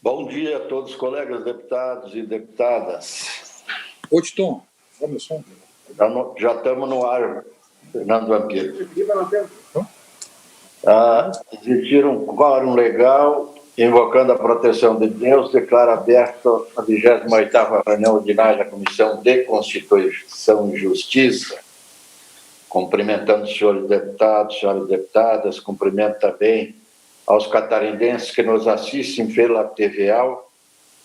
Bom dia a todos os colegas deputados e deputadas. Ô, Titon, olha o som. Já estamos no ar, Fernando Vampiro. Existir um quórum legal, invocando a proteção de Deus, declaro aberta a 28ª reunião ordinária da Comissão de Constituição e Justiça. Cumprimentando os senhores deputados, senhoras deputadas, cumprimento também aos catarinenses que nos assistem pela TVA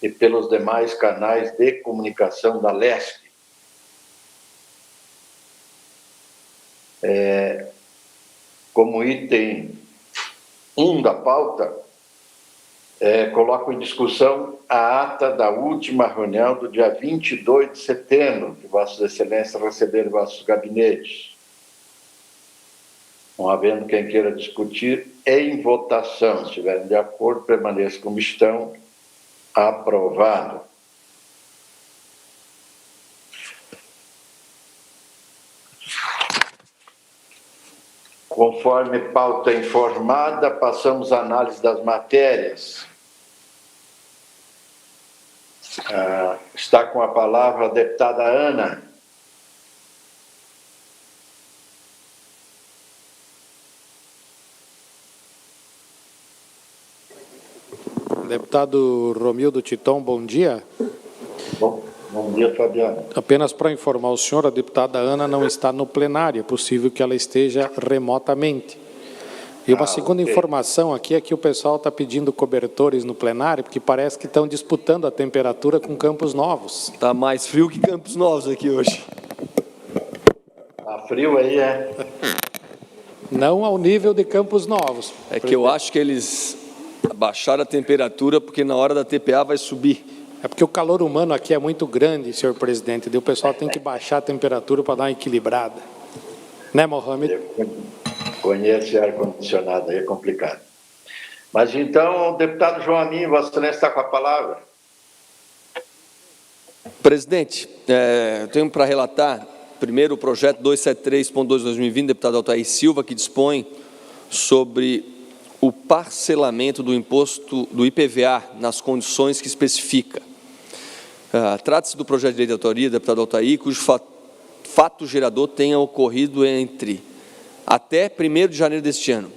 e pelos demais canais de comunicação da LESC. Como item 1 da pauta, coloco em discussão a ata da última reunião do dia 22 de setembro, que Vossas Excelências receberam em vossos gabinetes. Não havendo quem queira discutir, em votação, se estiverem de acordo, permaneçam como estão. Aprovado. Conforme pauta informada, passamos à análise das matérias. Está com a palavra a deputada Ana. Deputado Romildo Titon, bom dia. Bom dia, Fabiano. Apenas para informar o senhor, a deputada Ana não está no plenário, é possível que ela esteja remotamente. E uma segunda informação aqui é que o pessoal está pedindo cobertores no plenário, porque parece que estão disputando a temperatura com Campos Novos. Está mais frio que Campos Novos aqui hoje. Está frio aí, é? Não ao nível de Campos Novos. É que eu acho que eles abaixaram a temperatura porque na hora da TPA vai subir. É porque o calor humano aqui é muito grande, senhor presidente, e o pessoal tem que baixar a temperatura para dar uma equilibrada. Né, Mohamed? Eu conheço ar-condicionado, aí é complicado. Mas então, o deputado João Amin, Vossa Excelência está com a palavra. Presidente, eu tenho para relatar, primeiro, o projeto 273.2/2020, deputado Altair Silva, que dispõe sobre o parcelamento do imposto do IPVA nas condições que especifica. Trata-se do projeto de lei de autoria, deputado Altair, cujo fato gerador tenha ocorrido entre até 1º de janeiro deste ano,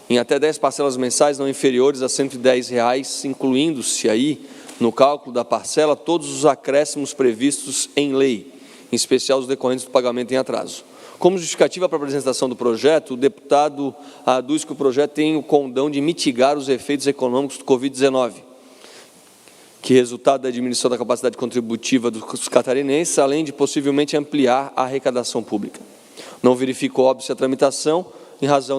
em até 10 parcelas mensais não inferiores a R$ 110, incluindo-se aí, no cálculo da parcela, todos os acréscimos previstos em lei, em especial os decorrentes do pagamento em atraso. Como justificativa para a apresentação do projeto, o deputado aduz que o projeto tem o condão de mitigar os efeitos econômicos do Covid-19, que resultado da diminuição da capacidade contributiva dos catarinenses, além de possivelmente ampliar a arrecadação pública. Não verifico óbice a tramitação, em razão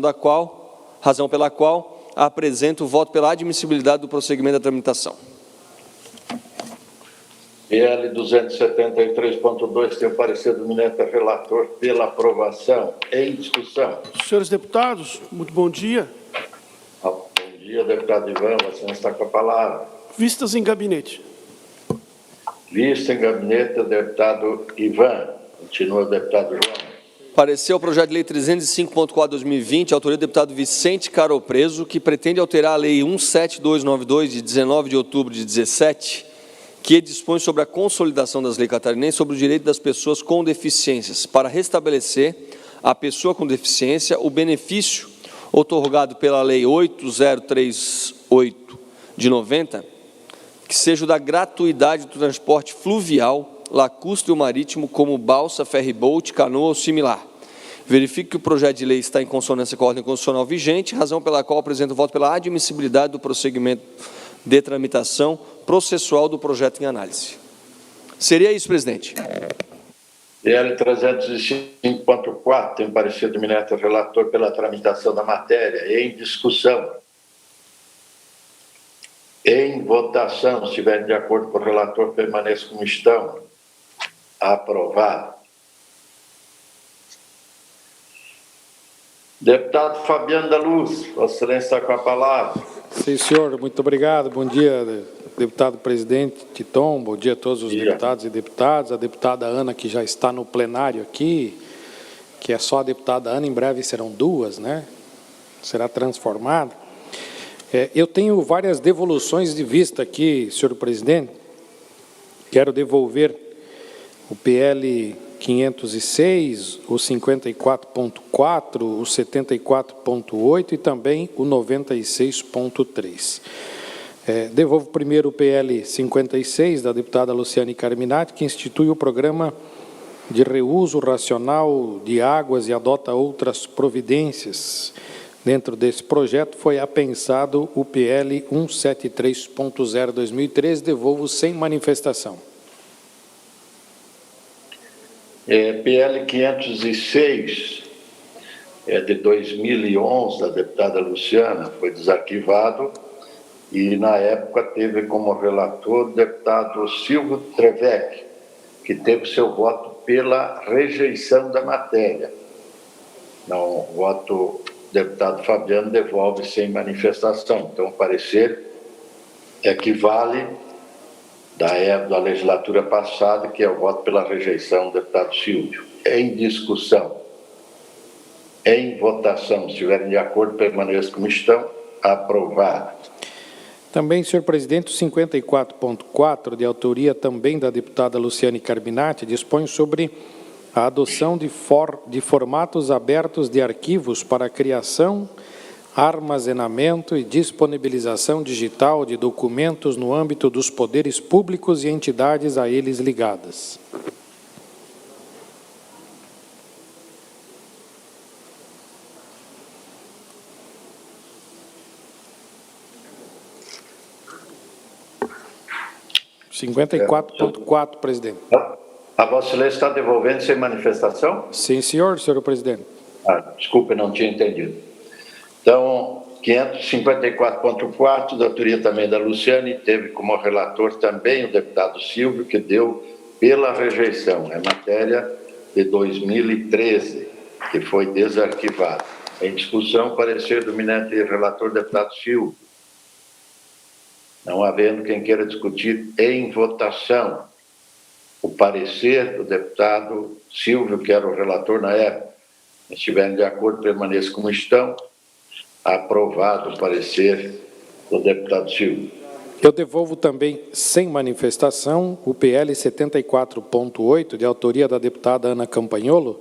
pela qual apresento o voto pela admissibilidade do prosseguimento da tramitação. PL 273.2 tem o parecer do eminente relator pela aprovação. Em discussão. Senhores deputados, muito bom dia. Bom dia, deputado Ivan, você está com a palavra. Vistas em gabinete. Vista em gabinete, deputado Ivan. Continua, deputado João. Parecer o projeto de lei 305.4/2020, autoria do deputado Vicente Caropreso, que pretende alterar a lei 17292, de 19 de outubro de 17, que dispõe sobre a consolidação das leis catarinenses sobre o direito das pessoas com deficiências, para restabelecer à pessoa com deficiência o benefício outorgado pela Lei 8038 de 90, que seja o da gratuidade do transporte fluvial, lacustre ou marítimo, como balsa, ferryboat, canoa ou similar. Verifique que o projeto de lei está em consonância com a ordem constitucional vigente, razão pela qual apresento o voto pela admissibilidade do procedimento de tramitação processual do projeto em análise. Seria isso, presidente. PL 305.4 tem o parecer do eminente relator pela tramitação da matéria. Em discussão. Em votação, se estiverem de acordo com o relator, permaneça como estão. Aprovado. Deputado Fabiano da Luz, Vossa Excelência está com a palavra. Sim, senhor, muito obrigado. Bom dia, deputado presidente Titon, bom dia a todos os deputados e deputadas, a deputada Ana, que já está no plenário aqui, que é só a deputada Ana, em breve serão duas, né? Será transformada. Eu tenho várias devoluções de vista aqui, senhor presidente. Quero devolver o PL 506, o 54.4, o 74.8 e também o 96.3. Devolvo primeiro o PL 56, da deputada Luciane Carminati, que institui o programa de reuso racional de águas e adota outras providências. Dentro desse projeto foi apensado o PL 173.0/2013, devolvo sem manifestação. PL 506, de 2011, da deputada Luciana, foi desarquivado e, na época, teve como relator o deputado Silvio Trevec, que teve seu voto pela rejeição da matéria. Não, o voto do deputado Fabiano devolve sem manifestação. Então, o parecer equivale da legislatura passada, que é o voto pela rejeição do deputado Silvio. Em discussão, em votação, se estiverem de acordo, permaneçam como estão. Aprovado. Também, senhor presidente, o 54.4, de autoria também da deputada Luciane Carminati, dispõe sobre a adoção de formatos abertos de arquivos para a criação, armazenamento e disponibilização digital de documentos no âmbito dos poderes públicos e entidades a eles ligadas. O 54.4, presidente. A Vossa Excelência está devolvendo sem manifestação? Sim, senhor presidente. Desculpe, não tinha entendido. Então, 554.4, da autoria também da Luciane, teve como relator também o deputado Silvio, que deu pela rejeição. É matéria de 2013, que foi desarquivada. Em discussão, parecer do eminente relator deputado Silvio. Não havendo quem queira discutir em votação o parecer do deputado Silvio, que era o relator na época. Se estiverem de acordo, permaneçam como estão. Aprovado o parecer do deputado Silvio. Eu devolvo também, sem manifestação, o PL 74.8, de autoria da deputada Ana Campagnolo,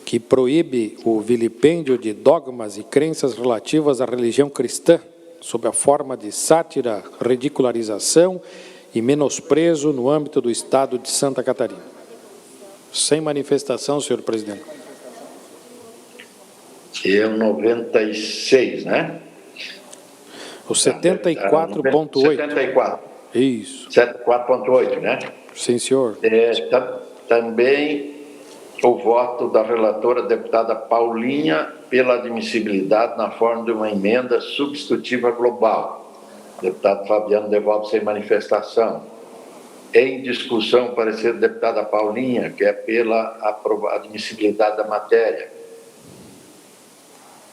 que proíbe o vilipêndio de dogmas e crenças relativas à religião cristã, sob a forma de sátira, ridicularização e menosprezo no âmbito do Estado de Santa Catarina. Sem manifestação, senhor presidente. É o 96, né? O 74.8. 74. Isso. 74.8, né? Sim, senhor. Também o voto da relatora deputada Paulinha pela admissibilidade na forma de uma emenda substitutiva global. O deputado Fabiano devolve sem manifestação. Em discussão, parecer da deputada Paulinha, que é pela admissibilidade da matéria.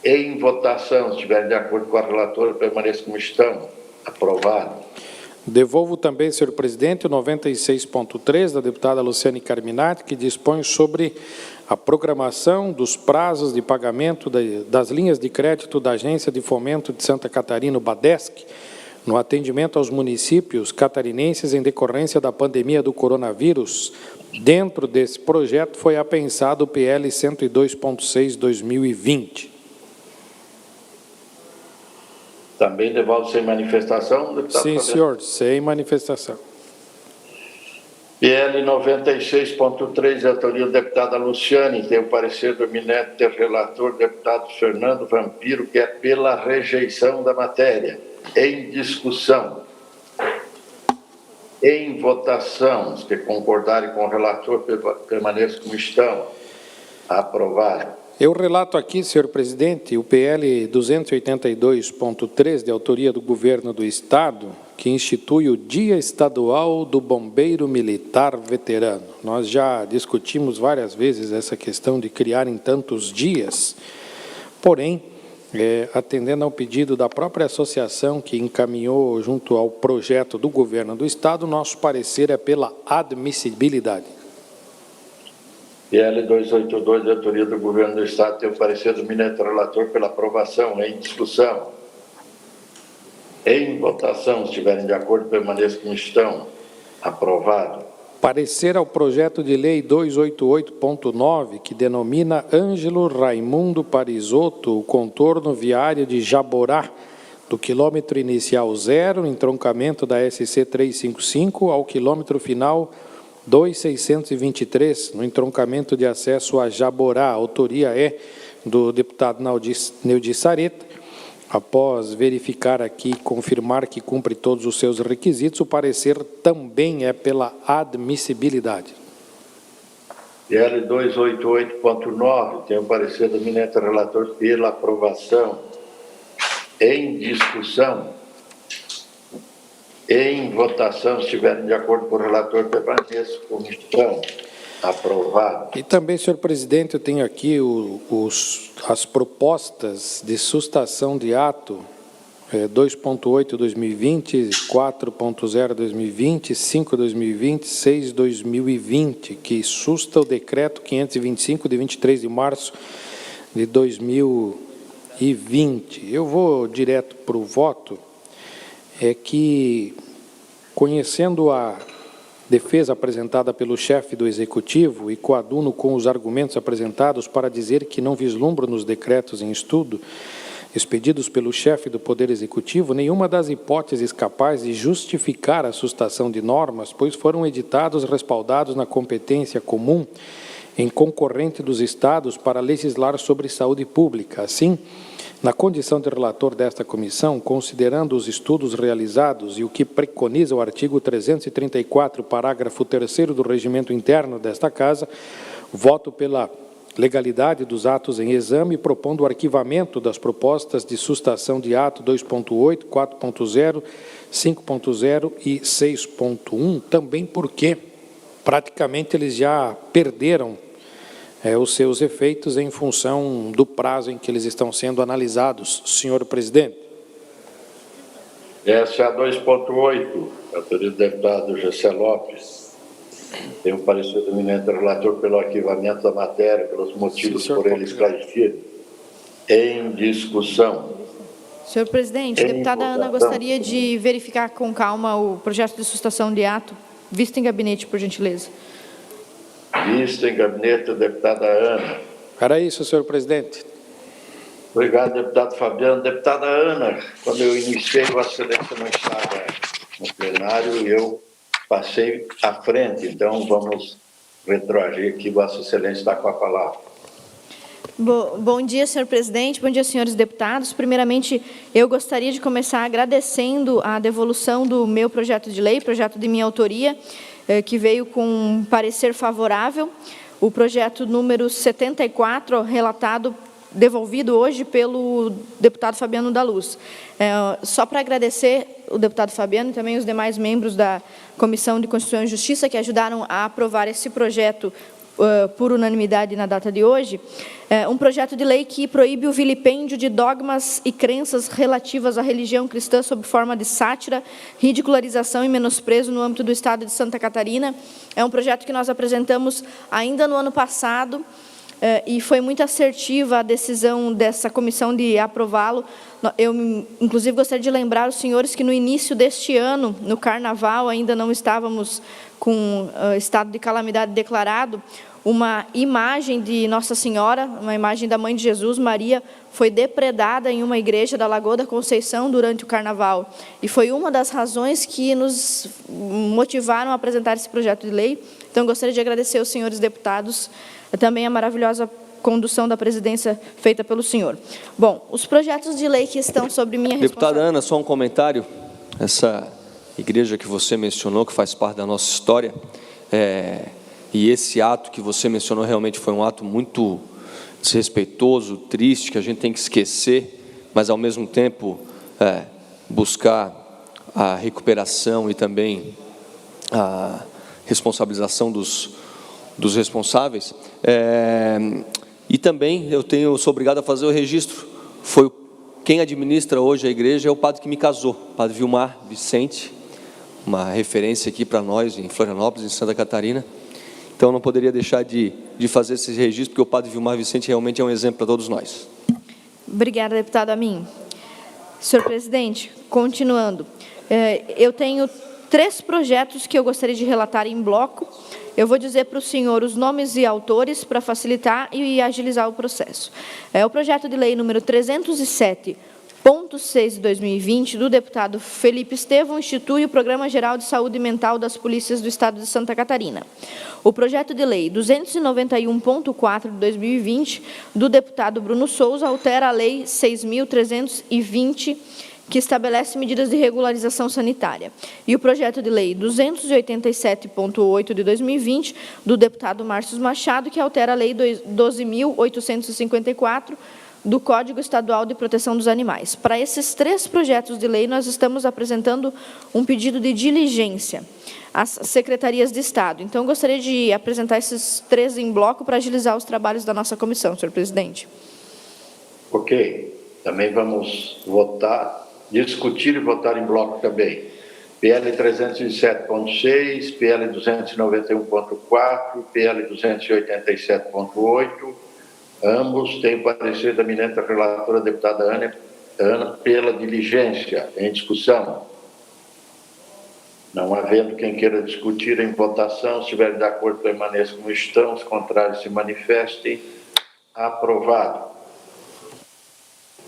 Em votação, se estiverem de acordo com a relatora, permaneçam como estão. Aprovado. Devolvo também, senhor presidente, o 96.3 da deputada Luciane Carminati, que dispõe sobre a programação dos prazos de pagamento das linhas de crédito da Agência de Fomento de Santa Catarina, o BADESC, no atendimento aos municípios catarinenses em decorrência da pandemia do coronavírus. Dentro desse projeto foi apensado o PL 102.6/2020. Também devolve sem manifestação, deputado? Sim, senhor, sem manifestação. PL 96.3, de autoria da deputada Luciane, tem o parecer do eminente relator, deputado Fernando Vampiro, que é pela rejeição da matéria. Em discussão. Em votação, os que concordarem com o relator, permaneçam como estão. Aprovado. Eu relato aqui, senhor presidente, o PL 282.3, de autoria do Governo do Estado, que institui o Dia Estadual do Bombeiro Militar Veterano. Nós já discutimos várias vezes essa questão de criar em tantos dias, porém, atendendo ao pedido da própria associação que encaminhou junto ao projeto do Governo do Estado, nosso parecer é pela admissibilidade. PL 282, de autoria do Governo do Estado, tem o parecer do eminente relator pela aprovação. Em discussão. Em votação, se estiverem de acordo, permaneçam como estão. Aprovado. Parecer ao projeto de lei 288.9, que denomina Ângelo Raimundo Parisotto o contorno viário de Jaborá, do quilômetro inicial 0, entroncamento da SC 355, ao quilômetro final 2623, no entroncamento de acesso a Jaborá. A autoria é do deputado Neudi Sareta. Após verificar aqui e confirmar que cumpre todos os seus requisitos, o parecer também é pela admissibilidade. PL 288.9, tem o parecer do eminente relator pela aprovação. Em discussão. Em votação, se estiverem de acordo com o relator, permaneçam como estão. Aprovado. E também, senhor presidente, eu tenho aqui as propostas de sustação de ato 2.8/2020, 4.0/2020, 5/2020, 6/2020, que susta o decreto 525 de 23 de março de 2020. Eu vou direto para o voto, que, conhecendo a defesa apresentada pelo chefe do Executivo e coaduno com os argumentos apresentados para dizer que não vislumbro nos decretos em estudo, expedidos pelo chefe do Poder Executivo, nenhuma das hipóteses capazes de justificar a sustação de normas, pois foram editados respaldados na competência comum em concorrente dos Estados para legislar sobre saúde pública. Assim, na condição de relator desta comissão, considerando os estudos realizados e o que preconiza o artigo 334, parágrafo 3º do regimento interno desta Casa, voto pela legalidade dos atos em exame, propondo o arquivamento das propostas de sustação de ato 2.8, 4.0, 5.0 e 6.1, também porque praticamente eles já perderam os seus efeitos em função do prazo em que eles estão sendo analisados, senhor presidente. Essa é a 2.8, autoria do deputado Gessé Lopes. Tem o parecer do eminente relator pelo arquivamento da matéria, pelos motivos por ele esclarecidos. Em discussão. Senhor presidente, a deputada Ana gostaria de verificar com calma o projeto de sustação de ato. Visto em gabinete, por gentileza. Visto em gabinete, a deputada Ana. Era isso, senhor presidente. Obrigado, deputado Fabiano. Deputada Ana, quando eu iniciei, Vossa Excelência não estava no plenário e eu passei à frente. Então, vamos retroagir aqui. Vossa Excelência está com a palavra. Bom dia, senhor presidente. Bom dia, senhores deputados. Primeiramente, eu gostaria de começar agradecendo a devolução do meu projeto de lei, projeto de minha autoria, que veio com um parecer favorável. O projeto número 74, devolvido hoje pelo deputado Fabiano da Luz. Só para agradecer o deputado Fabiano e também os demais membros da Comissão de Constituição e Justiça que ajudaram a aprovar esse projeto por unanimidade na data de hoje, um projeto de lei que proíbe o vilipêndio de dogmas e crenças relativas à religião cristã sob forma de sátira, ridicularização e menosprezo no âmbito do Estado de Santa Catarina. É um projeto que nós apresentamos ainda no ano passado, e foi muito assertiva a decisão dessa comissão de aprová-lo. Eu, inclusive, gostaria de lembrar os senhores que no início deste ano, no Carnaval, ainda não estávamos com estado de calamidade declarado, uma imagem de Nossa Senhora, uma imagem da Mãe de Jesus, Maria, foi depredada em uma igreja da Lagoa da Conceição durante o Carnaval. E foi uma das razões que nos motivaram a apresentar esse projeto de lei. Então, gostaria de agradecer aos senhores deputados, também a maravilhosa condução da presidência feita pelo senhor. Bom, os projetos de lei que estão sobre minha responsabilidade... Deputada Ana, só um comentário. Essa igreja que você mencionou, que faz parte da nossa história, e esse ato que você mencionou realmente foi um ato muito desrespeitoso, triste, que a gente tem que esquecer, mas, ao mesmo tempo, buscar a recuperação e também a responsabilização dos responsáveis. E também sou obrigado a fazer o registro. Quem administra hoje a igreja é o padre que me casou, padre Vilmar Vicente, uma referência aqui para nós em Florianópolis, em Santa Catarina. Então, não poderia deixar de fazer esse registro, porque o padre Vilmar Vicente realmente é um exemplo para todos nós. Obrigada, deputado Amin. Senhor presidente, continuando, eu tenho 3 projetos que eu gostaria de relatar em bloco. Eu vou dizer para o senhor os nomes e autores para facilitar e agilizar o processo. É o projeto de lei número 307.6 de 2020, do deputado Felipe Estevão, institui o Programa Geral de Saúde Mental das Polícias do Estado de Santa Catarina. O projeto de lei 291.4 de 2020, do deputado Bruno Souza, altera a Lei 6.320, que estabelece medidas de regularização sanitária. E o projeto de lei 287.8 de 2020, do deputado Márcio Machado, que altera a Lei 12.854, do Código Estadual de Proteção dos Animais. Para esses 3 projetos de lei, nós estamos apresentando um pedido de diligência às secretarias de Estado. Então, eu gostaria de apresentar esses 3 em bloco para agilizar os trabalhos da nossa comissão, senhor presidente. Ok. Também vamos votar, discutir e votar em bloco também. PL 307.6, PL 291.4, PL 287.8, ambos têm parecer da eminente relatora, deputada Ana, pela diligência. Em discussão? Não havendo quem queira discutir em votação, se estiverem de acordo, permaneçam como estão, os contrários se manifestem. Aprovado.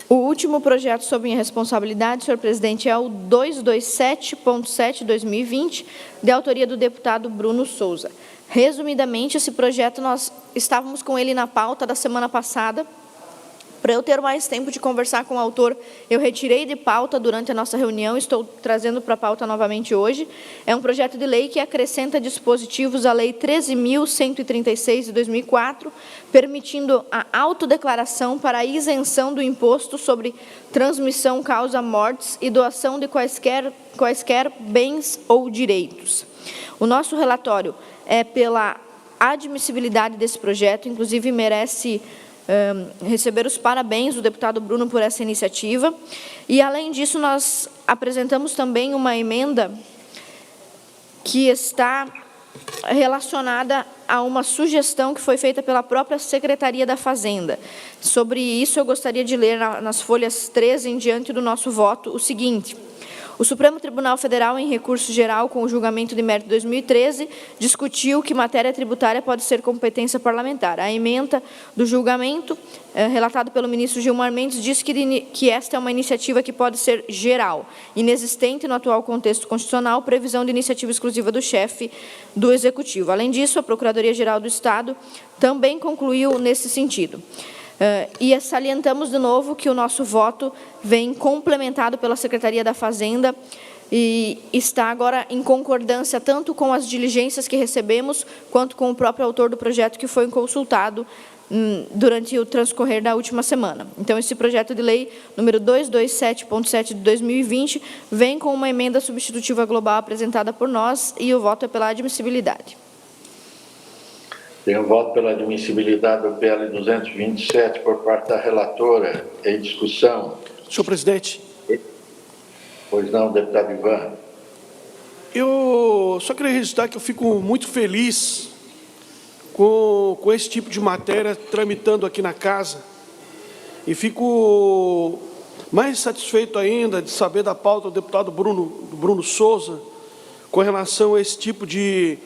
O último projeto sob minha responsabilidade, senhor presidente, é o 227.7 de 2020, de autoria do deputado Bruno Souza. Resumidamente, esse projeto, nós estávamos com ele na pauta da semana passada. Para eu ter mais tempo de conversar com o autor, eu retirei de pauta durante a nossa reunião, estou trazendo para a pauta novamente hoje. É um projeto de lei que acrescenta dispositivos à Lei 13.136 de 2004, permitindo a autodeclaração para a isenção do imposto sobre transmissão causa-mortes e doação de quaisquer bens ou direitos. O nosso relatório é pela admissibilidade desse projeto, inclusive merece receber os parabéns do deputado Bruno por essa iniciativa. E, além disso, nós apresentamos também uma emenda que está relacionada a uma sugestão que foi feita pela própria Secretaria da Fazenda. Sobre isso, eu gostaria de ler nas folhas 13 em diante do nosso voto o seguinte: o Supremo Tribunal Federal, em recurso geral com o julgamento de mérito 2013, discutiu que matéria tributária pode ser competência parlamentar. A ementa do julgamento, relatado pelo ministro Gilmar Mendes, diz que esta é uma iniciativa que pode ser geral, inexistente no atual contexto constitucional, previsão de iniciativa exclusiva do chefe do Executivo. Além disso, a Procuradoria-Geral do Estado também concluiu nesse sentido. E salientamos de novo que o nosso voto vem complementado pela Secretaria da Fazenda e está agora em concordância tanto com as diligências que recebemos, quanto com o próprio autor do projeto que foi consultado durante o transcorrer da última semana. Então, esse projeto de lei número 227.7 de 2020 vem com uma emenda substitutiva global apresentada por nós e o voto é pela admissibilidade. Tem o voto pela admissibilidade do PL 227 por parte da relatora. Em discussão. Senhor presidente. Pois não, deputado Ivan. Eu só queria registrar que eu fico muito feliz com esse tipo de matéria tramitando aqui na casa. E fico mais satisfeito ainda de saber da pauta do deputado Bruno Souza com relação a esse tipo de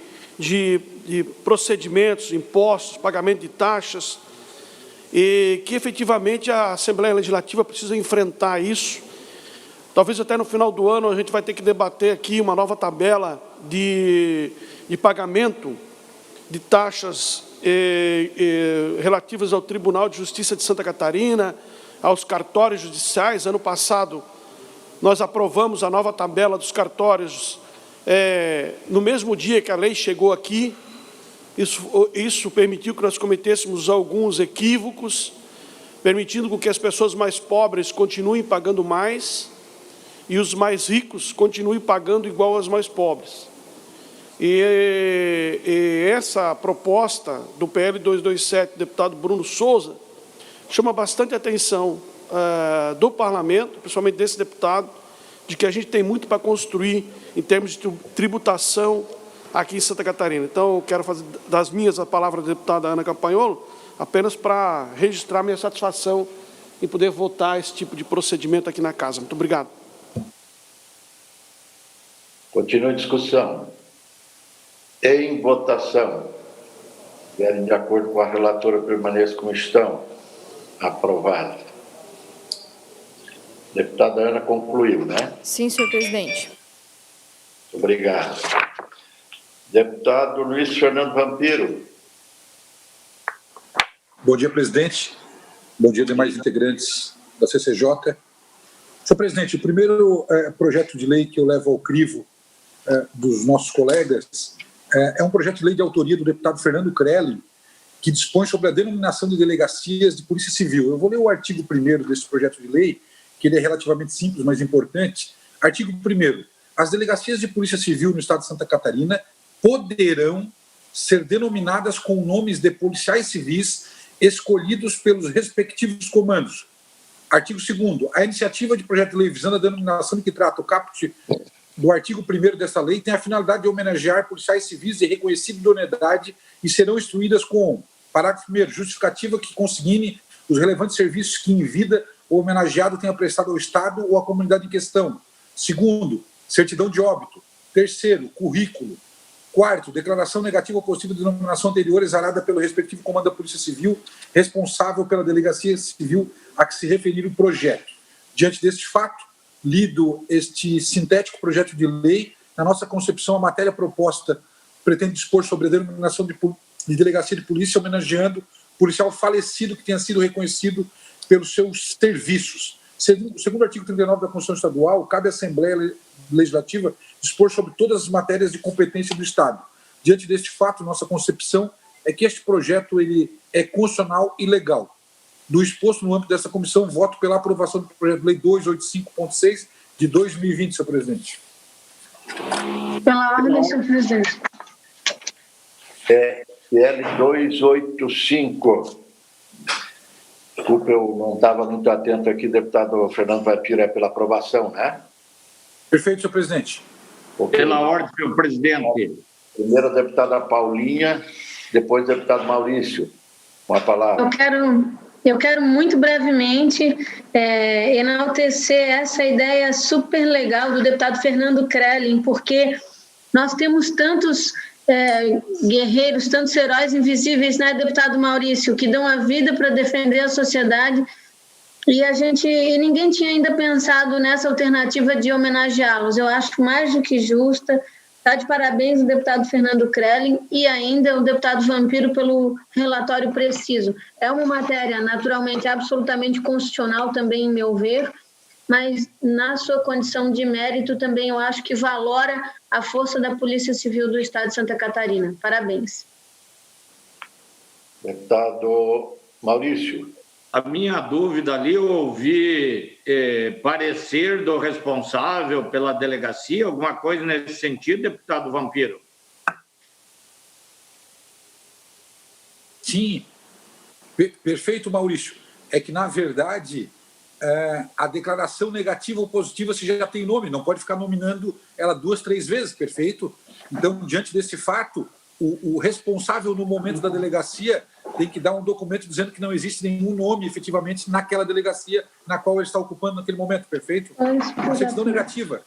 procedimentos, impostos, pagamento de taxas, e que efetivamente a Assembleia Legislativa precisa enfrentar isso. Talvez até no final do ano a gente vai ter que debater aqui uma nova tabela de pagamento de taxas relativas ao Tribunal de Justiça de Santa Catarina, aos cartórios judiciais. Ano passado, nós aprovamos a nova tabela dos cartórios no mesmo dia que a lei chegou aqui. Isso permitiu que nós cometêssemos alguns equívocos, permitindo que as pessoas mais pobres continuem pagando mais e os mais ricos continuem pagando igual aos mais pobres. E essa proposta do PL 227, do deputado Bruno Souza, chama bastante atenção do parlamento, principalmente desse deputado, de que a gente tem muito para construir em termos de tributação aqui em Santa Catarina. Então, eu quero fazer das minhas a palavra da deputada Ana Campanholo, apenas para registrar minha satisfação em poder votar esse tipo de procedimento aqui na casa. Muito obrigado. Continua a discussão. Em votação. Estiverem de acordo com a relatora, permaneça como estão. Aprovado. Deputada Ana concluiu, né? Sim, senhor presidente. Muito obrigado. Deputado Luiz Fernando Vampiro. Bom dia, presidente. Bom dia, demais integrantes da CCJ. Senhor presidente, o primeiro projeto de lei que eu levo ao crivo dos nossos colegas é um projeto de lei de autoria do deputado Fernando Crelli, que dispõe sobre a denominação de delegacias de Polícia Civil. Eu vou ler o artigo 1º desse projeto de lei, que ele é relativamente simples, mas importante. Artigo 1º. As delegacias de Polícia Civil no Estado de Santa Catarina poderão ser denominadas com nomes de policiais civis escolhidos pelos respectivos comandos. Artigo 2º. A iniciativa de projeto de lei visando a denominação de que trata o caput do artigo 1º desta lei tem a finalidade de homenagear policiais civis de reconhecida idoneidade e serão instruídas com, parágrafo 1º, justificativa que consigne os relevantes serviços que em vida o homenageado tenha prestado ao Estado ou à comunidade em questão. 2º, certidão de óbito. 3º, currículo. 4º, declaração negativa ou possível de denominação anterior exarada pelo respectivo comando da Polícia Civil responsável pela delegacia civil a que se referir o projeto. Diante deste fato, lido este sintético projeto de lei, na nossa concepção, a matéria proposta pretende dispor sobre a denominação de delegacia de polícia, homenageando policial falecido que tenha sido reconhecido pelos seus serviços. Segundo o artigo 39 da Constituição Estadual, cabe à Assembleia Legislativa dispor sobre todas as matérias de competência do Estado. Diante deste fato, nossa concepção é que este projeto ele é constitucional e legal. Do exposto no âmbito dessa comissão, voto pela aprovação do projeto de lei 285.6 de 2020, senhor presidente. Pela ordem, senhor presidente. PL 285. Desculpa, eu não estava muito atento aqui, deputado Fernando Vampiro, é pela aprovação, né? Perfeito, senhor presidente. Okay. Pela ordem, senhor presidente. Primeiro a deputada Paulinha, depois o deputado Maurício. Com a palavra. Eu quero muito brevemente enaltecer essa ideia super legal do deputado Fernando Crelli, porque nós temos tantos guerreiros, tantos heróis invisíveis, né, deputado Maurício, que dão a vida para defender a sociedade, e ninguém tinha ainda pensado nessa alternativa de homenageá-los. Eu acho mais do que justa. Está de parabéns o deputado Fernando Crelli e ainda o deputado Vampiro pelo relatório preciso. É uma matéria, naturalmente, absolutamente constitucional também, em meu ver, mas na sua condição de mérito também eu acho que valora a força da Polícia Civil do Estado de Santa Catarina. Parabéns. Deputado Maurício. A minha dúvida ali, eu ouvi parecer do responsável pela delegacia, alguma coisa nesse sentido, deputado Vampiro? Sim, perfeito, Maurício. É que, na verdade, a declaração negativa ou positiva você já tem nome, não pode ficar nominando ela 2, 3 vezes, perfeito? Então, diante desse fato, o responsável no momento da delegacia tem que dar um documento dizendo que não existe nenhum nome efetivamente naquela delegacia na qual ele está ocupando naquele momento, perfeito? Uma certidão negativa.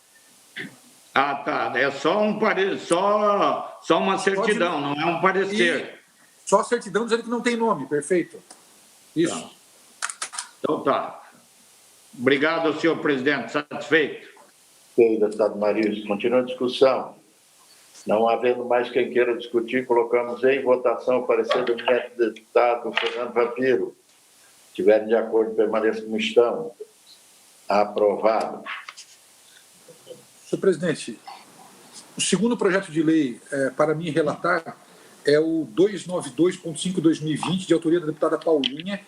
Ah, tá. É só só uma certidão, não é um parecer. Só a certidão dizendo que não tem nome, perfeito. Isso. Então tá. Obrigado, senhor presidente. Satisfeito. Ok, deputado Maurício. Continua a discussão. Não havendo mais quem queira discutir, colocamos em votação o parecer do deputado Fernando Vampiro. Se estiverem de acordo, permaneçam como estão. Aprovado. Senhor presidente, o segundo projeto de lei para mim relatar é o 292.5/2020, de autoria da deputada Paulinha.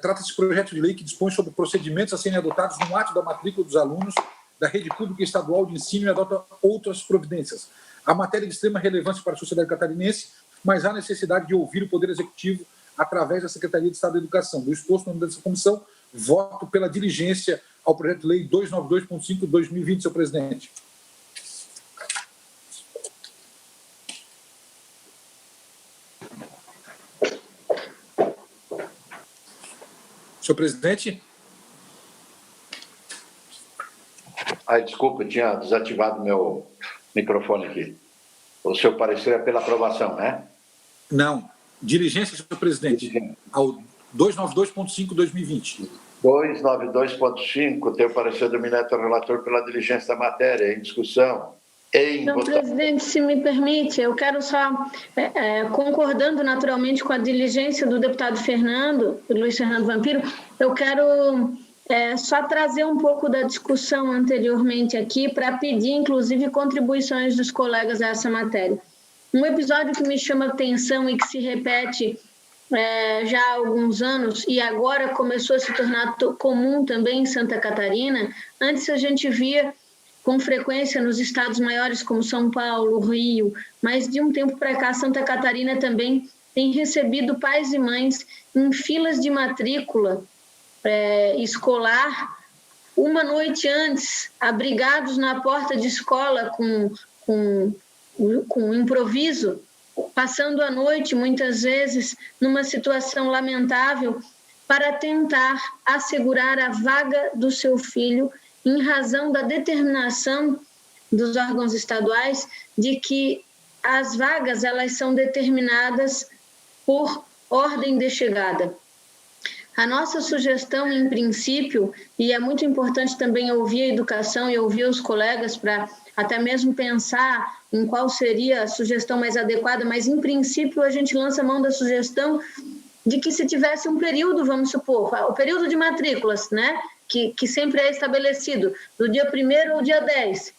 Trata-se de projeto de lei que dispõe sobre procedimentos a serem adotados no ato da matrícula dos alunos da rede pública e estadual de ensino e adota outras providências. A matéria é de extrema relevância para a sociedade catarinense, mas há necessidade de ouvir o Poder Executivo através da Secretaria de Estado da Educação. Do exposto no nome dessa comissão, voto pela diligência ao projeto de lei 292.5/2020, senhor presidente. Senhor presidente. Desculpa, eu tinha desativado meu microfone aqui. O seu parecer é pela aprovação, né? Não. Diligência, senhor presidente, ao 292.5/2020. 292.5, tem o parecer do eminente relator pela diligência da matéria, em discussão. Senhor presidente, se me permite, eu quero só, concordando naturalmente com a diligência do deputado Luiz Fernando Vampiro, eu quero só trazer um pouco da discussão anteriormente aqui para pedir, inclusive, contribuições dos colegas a essa matéria. Um episódio que me chama a atenção e que se repete já há alguns anos e agora começou a se tornar comum também em Santa Catarina. Antes a gente via com frequência nos estados maiores como São Paulo, Rio, mas de um tempo para cá Santa Catarina também tem recebido pais e mães em filas de matrícula escolar uma noite antes, abrigados na porta de escola com improviso, passando a noite, muitas vezes, numa situação lamentável, para tentar assegurar a vaga do seu filho, em razão da determinação dos órgãos estaduais de que as vagas elas são determinadas por ordem de chegada. A nossa sugestão, em princípio, e é muito importante também ouvir a educação e ouvir os colegas para até mesmo pensar em qual seria a sugestão mais adequada, mas, em princípio, a gente lança a mão da sugestão de que se tivesse um período, vamos supor, o período de matrículas, né, que sempre é estabelecido, do dia 1º ao dia 10.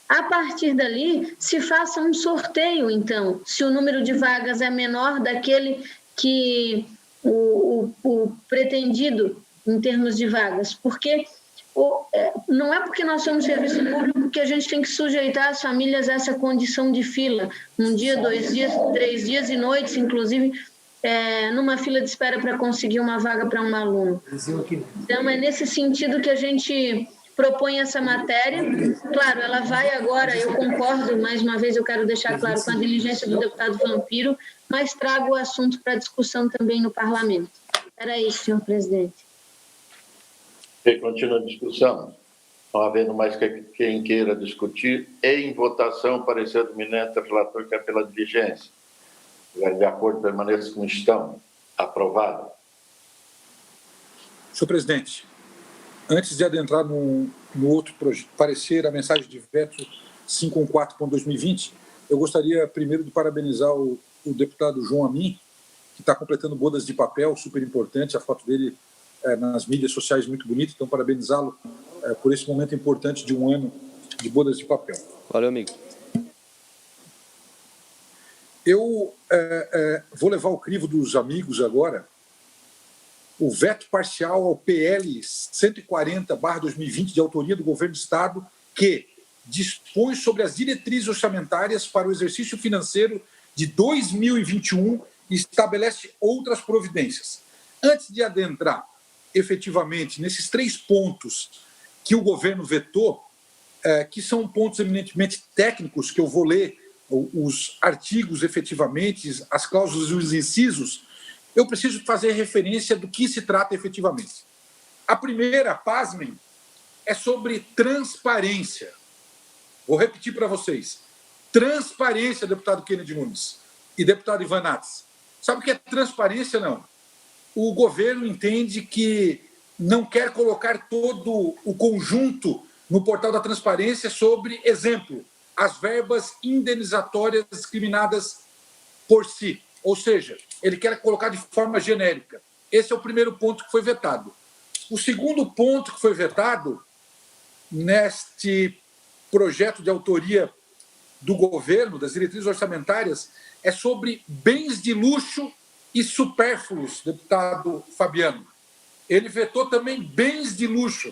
A partir dali, se faça um sorteio, então, se o número de vagas é menor daquele que o pretendido em termos de vagas, porque não é porque nós somos serviço público que a gente tem que sujeitar as famílias a essa condição de fila, um dia, 2 dias, 3 dias e noites, inclusive, numa fila de espera para conseguir uma vaga para um aluno. Então, é nesse sentido que a gente propõe essa matéria. Claro, ela vai agora, eu concordo, mais uma vez eu quero deixar claro, com a diligência do deputado Vampiro, mas trago o assunto para discussão também no parlamento. Era isso, senhor presidente. Continua a discussão. Não havendo mais quem queira discutir, em votação, parecer do eminente relator que é pela diligência. De acordo, permaneça como estão. Aprovado. Senhor presidente, antes de adentrar no outro parecer, a mensagem de veto 514.2020, eu gostaria primeiro de parabenizar o deputado João Amin, que está completando bodas de papel, super importante, a foto dele nas mídias sociais muito bonita, então parabenizá-lo por esse momento importante de um ano de bodas de papel. Valeu, amigo. Eu vou levar o crivo dos amigos agora, o veto parcial ao PL 140/2020, de autoria do Governo do Estado, que dispõe sobre as diretrizes orçamentárias para o exercício financeiro de 2021 e estabelece outras providências. Antes de adentrar efetivamente nesses 3 pontos que o governo vetou, que são pontos eminentemente técnicos, que eu vou ler os artigos efetivamente, as cláusulas e os incisos, eu preciso fazer referência do que se trata efetivamente. A primeira, pasmem, é sobre transparência. Vou repetir para vocês. Transparência, deputado Kennedy Nunes e deputado Ivan Nats. Sabe o que é transparência, não? O governo entende que não quer colocar todo o conjunto no portal da transparência sobre, exemplo, as verbas indenizatórias discriminadas por si. Ou seja, ele quer colocar de forma genérica. Esse é o primeiro ponto que foi vetado. O segundo ponto que foi vetado, neste projeto de autoria do governo, das diretrizes orçamentárias, é sobre bens de luxo e supérfluos, deputado Fabiano. Ele vetou também bens de luxo.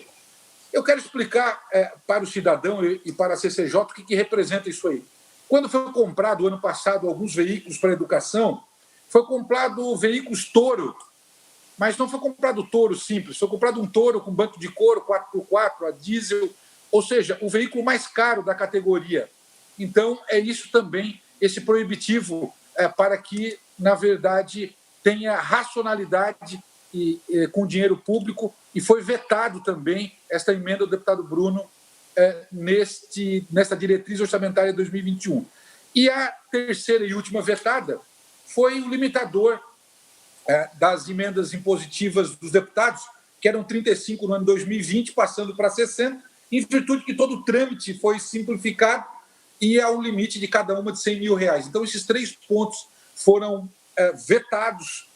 Eu quero explicar para o cidadão e para a CCJ o que representa isso aí. Quando foi comprado, ano passado, alguns veículos para a educação, foi comprado veículos Toro, mas não foi comprado Toro simples, foi comprado um Toro com banco de couro, 4x4, a diesel, ou seja, o veículo mais caro da categoria. Então, é isso também, esse proibitivo, para que, na verdade, tenha racionalidade com dinheiro público, e foi vetado também esta emenda do deputado Bruno nesta diretriz orçamentária de 2021. E a terceira e última vetada foi o limitador das emendas impositivas dos deputados, que eram 35 no ano 2020, passando para 60, em virtude que todo o trâmite foi simplificado e há um limite de cada uma de R$100 mil. Então, esses 3 pontos foram vetados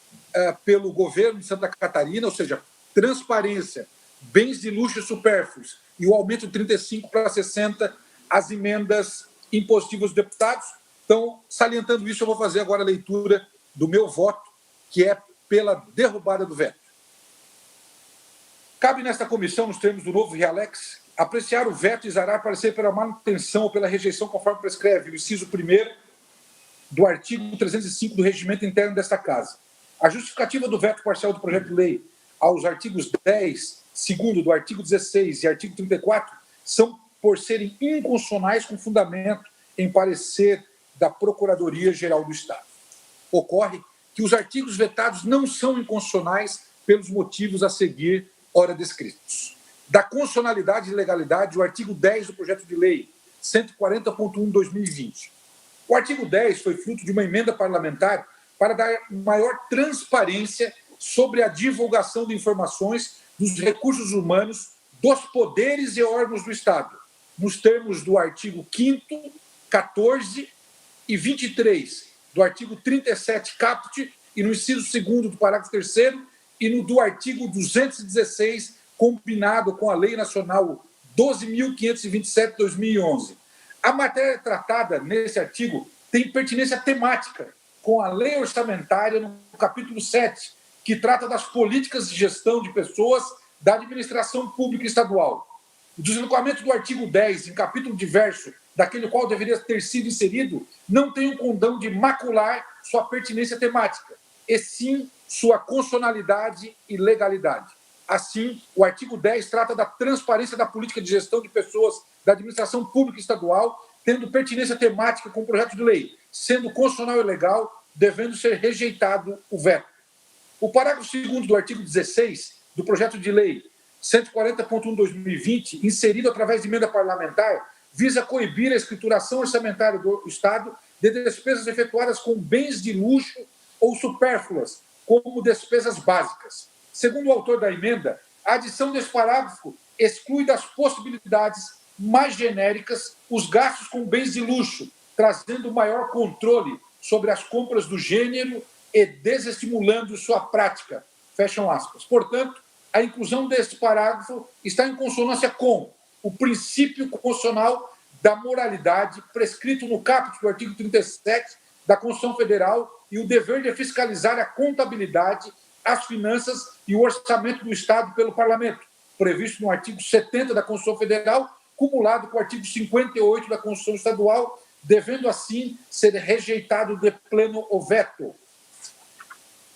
pelo governo de Santa Catarina, ou seja, transparência, bens de luxo e supérfluos e o aumento de 35 para 60 as emendas impositivas dos deputados. Então, salientando isso, eu vou fazer agora a leitura do meu voto, que é pela derrubada do veto. Cabe nesta comissão, nos termos do novo Realex, apreciar o veto e exarar parecer pela manutenção ou pela rejeição, conforme prescreve o inciso 1º do artigo 305 do Regimento Interno desta Casa. A justificativa do veto parcial do projeto de lei aos artigos 10, 2º do artigo 16 e artigo 34 são por serem inconstitucionais com fundamento em parecer da Procuradoria-Geral do Estado. Ocorre que os artigos vetados não são inconstitucionais pelos motivos a seguir ora descritos. Da constitucionalidade e legalidade, o artigo 10 do projeto de lei 140.1/2020. O artigo 10 foi fruto de uma emenda parlamentar para dar maior transparência sobre a divulgação de informações dos recursos humanos dos poderes e órgãos do Estado, nos termos do artigo 5º, 14 e 23 do artigo 37 caput e no inciso 2º do parágrafo 3º e no do artigo 216, combinado com a Lei Nacional 12.527 de 2011. A matéria tratada nesse artigo tem pertinência temática com a Lei Orçamentária no capítulo 7, que trata das políticas de gestão de pessoas da administração pública estadual. O deslocamento do artigo 10, em capítulo diverso, daquele qual deveria ter sido inserido, não tem o condão de macular sua pertinência temática, e sim sua constitucionalidade e legalidade. Assim, o artigo 10 trata da transparência da política de gestão de pessoas da administração pública estadual, tendo pertinência temática com o projeto de lei, sendo constitucional e legal, devendo ser rejeitado o veto. O parágrafo 2º do artigo 16 do projeto de lei 140.1/2020, inserido através de emenda parlamentar, visa coibir a escrituração orçamentária do Estado de despesas efetuadas com bens de luxo ou supérfluas, como despesas básicas. Segundo o autor da emenda, a adição desse parágrafo exclui das possibilidades mais genéricas os gastos com bens de luxo, trazendo maior controle sobre as compras do gênero e desestimulando sua prática. Fecham aspas. Portanto, a inclusão deste parágrafo está em consonância com o princípio constitucional da moralidade prescrito no caput do artigo 37 da Constituição Federal e o dever de fiscalizar a contabilidade, as finanças e o orçamento do Estado pelo Parlamento, previsto no artigo 70 da Constituição Federal, cumulado com o artigo 58 da Constituição Estadual, devendo, assim, ser rejeitado de pleno o veto.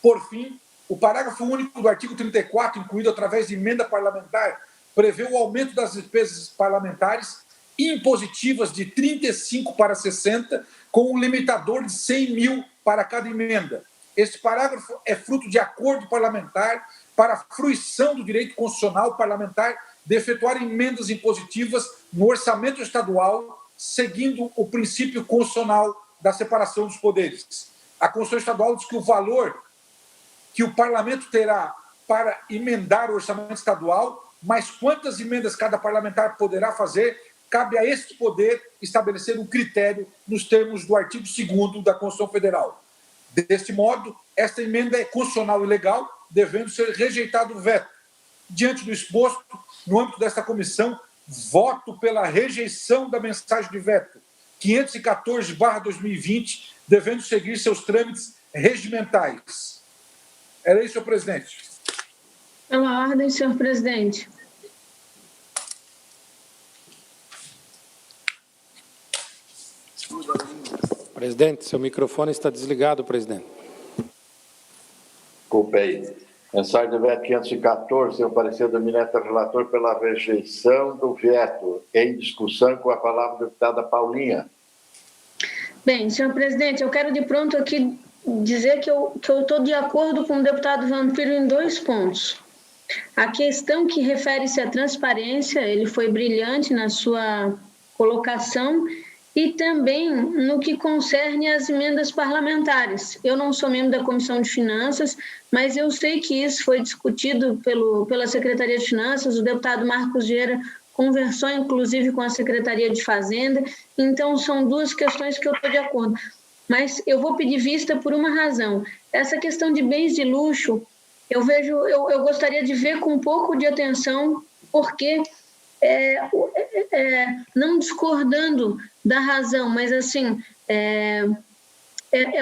Por fim, o parágrafo único do artigo 34, incluído através de emenda parlamentar, prevê o aumento das despesas parlamentares impositivas de 35 para 60, com um limitador de 100 mil para cada emenda. Este parágrafo é fruto de acordo parlamentar para a fruição do direito constitucional parlamentar de efetuar emendas impositivas no orçamento estadual, seguindo o princípio constitucional da separação dos poderes. A Constituição Estadual diz que o valor que o parlamento terá para emendar o orçamento estadual, mas quantas emendas cada parlamentar poderá fazer, cabe a este poder estabelecer um critério nos termos do artigo 2º da Constituição Federal. Deste modo, esta emenda é constitucional e legal, devendo ser rejeitado o veto. Diante do exposto, no âmbito desta comissão, voto pela rejeição da mensagem de veto 514/2020, devendo seguir seus trâmites regimentais. Era isso, senhor presidente. Pela ordem, senhor presidente. Presidente, seu microfone está desligado, presidente. Desculpe aí. Mensagem do veto 514, tem o parecer do eminente relator pela rejeição do veto. Em discussão, com a palavra a deputada Paulinha. Bem, senhor presidente, eu quero de pronto aqui dizer que eu estou de acordo com o deputado Vampiro em 2 pontos. A questão que refere-se à transparência, ele foi brilhante na sua colocação, e também no que concerne às emendas parlamentares. Eu não sou membro da Comissão de Finanças, mas eu sei que isso foi discutido pela Secretaria de Finanças, o deputado Marcos Vieira conversou, inclusive, com a Secretaria de Fazenda, então são 2 questões que eu estou de acordo. Mas eu vou pedir vista por uma razão. Essa questão de bens de luxo, eu gostaria de ver com um pouco de atenção, porque, não discordando da razão, mas assim, é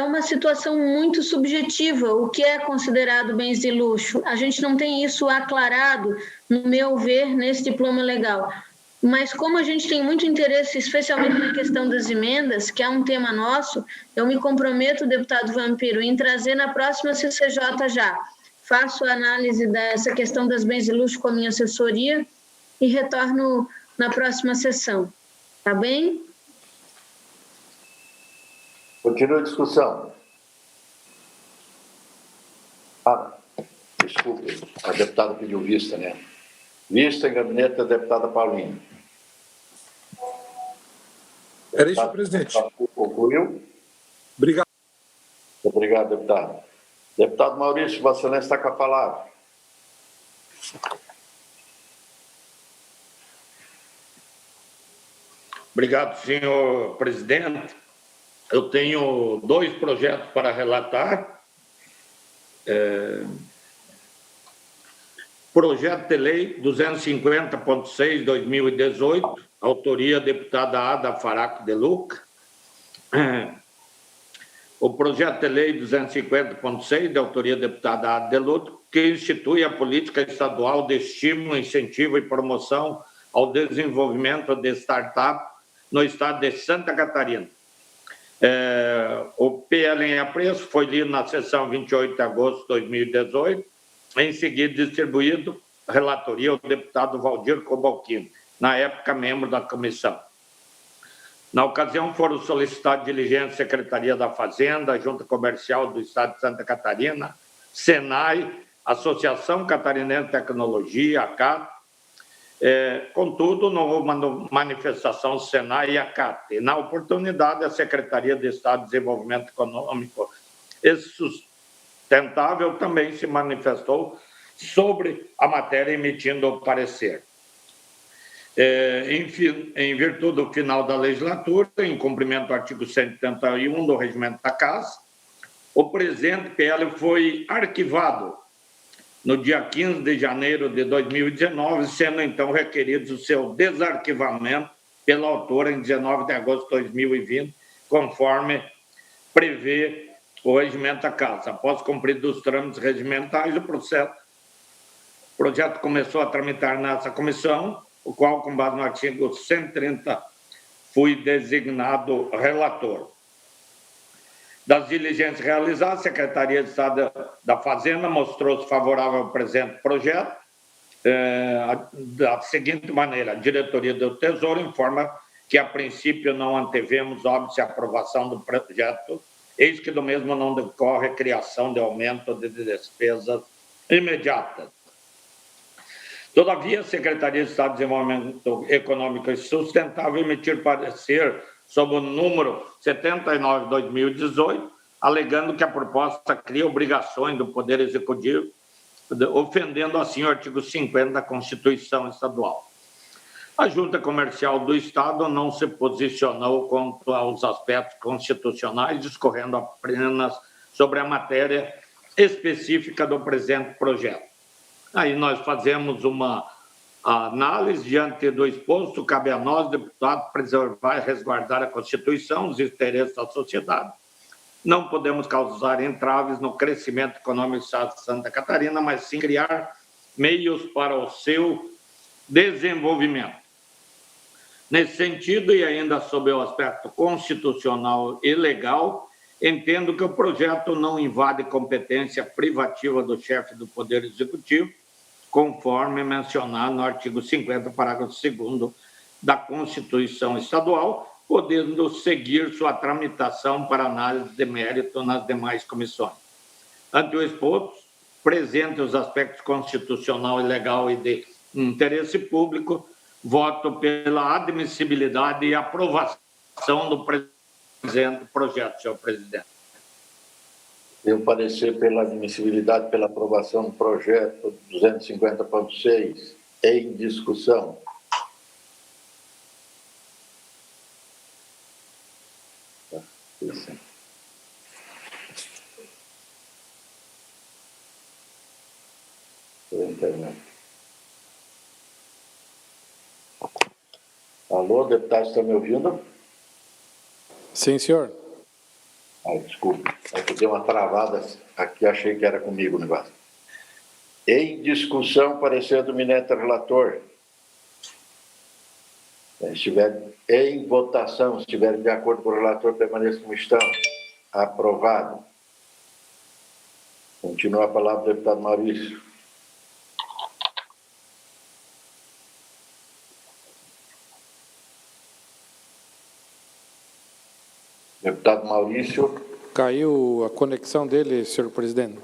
uma situação muito subjetiva, o que é considerado bens de luxo. A gente não tem isso aclarado, no meu ver, nesse diploma legal. Mas como a gente tem muito interesse, especialmente na questão das emendas, que é um tema nosso, eu me comprometo, deputado Vampiro, em trazer na próxima CCJ já. Faço a análise dessa questão das bens de luxo com a minha assessoria e retorno na próxima sessão. Tá bem? Continua a discussão. Desculpe, a deputada pediu vista, né? Vista em gabinete da deputada Paulinha. Era isso, presidente. Concluiu? Obrigado. Obrigado, deputado. Deputado Maurício, Vossa Excelência está com a palavra. Obrigado, senhor presidente. Eu tenho 2 projetos para relatar. Projeto de Lei 250.6/2018, autoria deputada Ada Faraco de Luca. O projeto de Lei 250.6, de autoria deputada Ada de Luca, que institui a política estadual de estímulo, incentivo e promoção ao desenvolvimento de startup no estado de Santa Catarina. O PL em apreço foi lido na sessão 28 de agosto de 2018, em seguida distribuído relatoria ao deputado Valdir Cobalcino, na época membro da comissão. Na ocasião foram solicitados diligência Secretaria da Fazenda, Junta Comercial do Estado de Santa Catarina, Senai, Associação Catarinense de Tecnologia, ACAT. Contudo, não houve uma manifestação Senai e ACAT. E, na oportunidade, a Secretaria de Estado de Desenvolvimento Econômico e Sustentável também se manifestou sobre a matéria, emitindo o parecer. Em virtude do final da legislatura, em cumprimento do artigo 171 do Regimento da Casa, o presente PL foi arquivado no dia 15 de janeiro de 2019, sendo então requerido o seu desarquivamento pela autora em 19 de agosto de 2020, conforme prevê o Regimento da Casa. Após cumpridos os trâmites regimentais, o projeto começou a tramitar nessa comissão, o qual, com base no artigo 130, fui designado relator. Das diligências realizadas, a Secretaria de Estado da Fazenda mostrou-se favorável ao presente projeto, da seguinte maneira: a diretoria do Tesouro informa que, a princípio, não antevemos óbice a aprovação do projeto, eis que do mesmo não decorre criação de aumento de despesas imediatas. Todavia, a Secretaria de Estado de Desenvolvimento Econômico e Sustentável emitiu parecer sob o número 79 de 2018, alegando que a proposta cria obrigações do Poder Executivo, ofendendo assim o artigo 50 da Constituição Estadual. A Junta Comercial do Estado não se posicionou quanto aos aspectos constitucionais, discorrendo apenas sobre a matéria específica do presente projeto. Aí nós fazemos uma análise. Diante do exposto, cabe a nós, deputados, preservar e resguardar a Constituição, os interesses da sociedade. Não podemos causar entraves no crescimento econômico do Estado de Santa Catarina, mas sim criar meios para o seu desenvolvimento. Nesse sentido, e ainda sob o aspecto constitucional e legal, entendo que o projeto não invade competência privativa do chefe do Poder Executivo, conforme mencionado no artigo 50, parágrafo 2º da Constituição Estadual, podendo seguir sua tramitação para análise de mérito nas demais comissões. Ante o exposto, presente os aspectos constitucional e legal e de interesse público, voto pela admissibilidade e aprovação do presente projeto, senhor presidente. Eu parecer pela admissibilidade, pela aprovação do projeto 250.6 em discussão. Alô, deputado, está me ouvindo? Sim, senhor. Desculpa, é que deu uma travada aqui, achei que era comigo o negócio. Em discussão, parecer do eminente relator. Se estiver em votação, se estiverem de acordo com o relator, permaneça como estão. Aprovado. Continua a palavra do deputado Maurício. Deputado Maurício. Caiu a conexão dele, senhor presidente.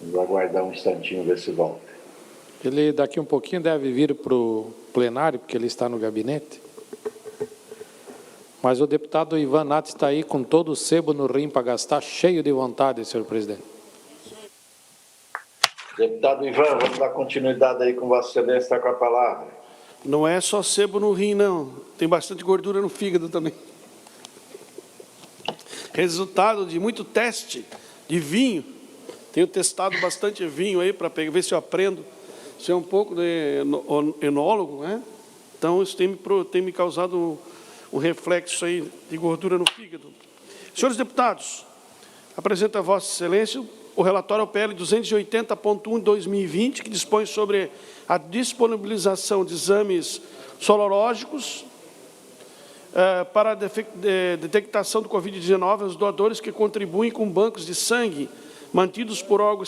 Vamos aguardar um instantinho, ver se volta. Ele daqui um pouquinho deve vir para o plenário, porque ele está no gabinete. Mas o deputado Ivan Nath está aí com todo o sebo no rim para gastar, cheio de vontade, senhor presidente. Deputado Ivan, vamos dar continuidade aí com Vossa Excelência, está com a palavra. Não é só sebo no rim, não. Tem bastante gordura no fígado também. Resultado de muito teste de vinho. Tenho testado bastante vinho aí para ver se eu aprendo. Ser um pouco de enólogo, né? Então, isso tem me causado um reflexo aí de gordura no fígado. Senhores deputados, apresento a Vossa Excelência o relatório PL 280.1 de 2020, que dispõe sobre a disponibilização de exames sorológicos para a detectação do Covid-19 aos doadores que contribuem com bancos de sangue mantidos por órgão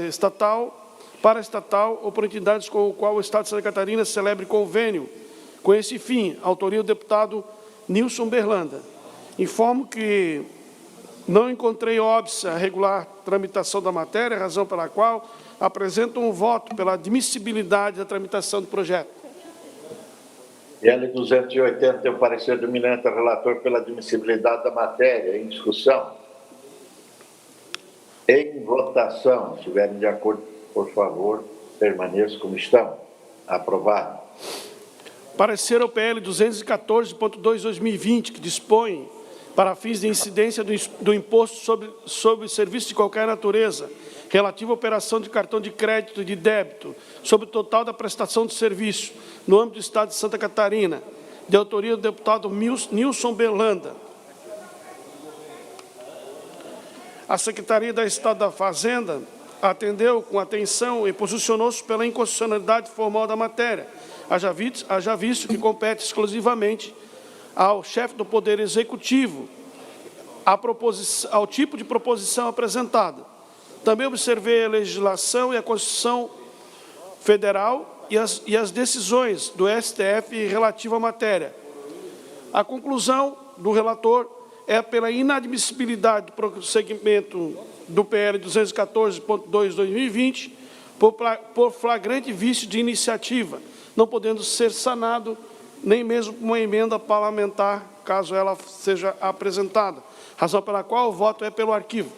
estatal, paraestatal ou por entidades com o qual o Estado de Santa Catarina celebre convênio. Com esse fim, autoria do deputado Nilson Berlanda. Informo que não encontrei óbice a regular tramitação da matéria, razão pela qual apresento um voto pela admissibilidade da tramitação do projeto. PL 280, tem o parecer do eminente relator pela admissibilidade da matéria em discussão. Em votação, se estiverem de acordo, por favor, permaneçam como estão. Aprovado. Parecer ao PL 214.2/2020, que dispõe, para fins de incidência do imposto sobre serviço de qualquer natureza, relativo à operação de cartão de crédito e de débito, sobre o total da prestação de serviço, no âmbito do Estado de Santa Catarina, de autoria do deputado Nilson Berlanda. A Secretaria de Estado da Fazenda atendeu com atenção e posicionou-se pela inconstitucionalidade formal da matéria, haja visto que compete exclusivamente ao chefe do Poder Executivo ao tipo de proposição apresentada. Também observei a legislação e a Constituição Federal e as decisões do STF relativa à matéria. A conclusão do relator é pela inadmissibilidade do prosseguimento do PL 214.2/2020 por flagrante vício de iniciativa, não podendo ser sanado nem mesmo uma emenda parlamentar, caso ela seja apresentada, razão pela qual o voto é pelo arquivo.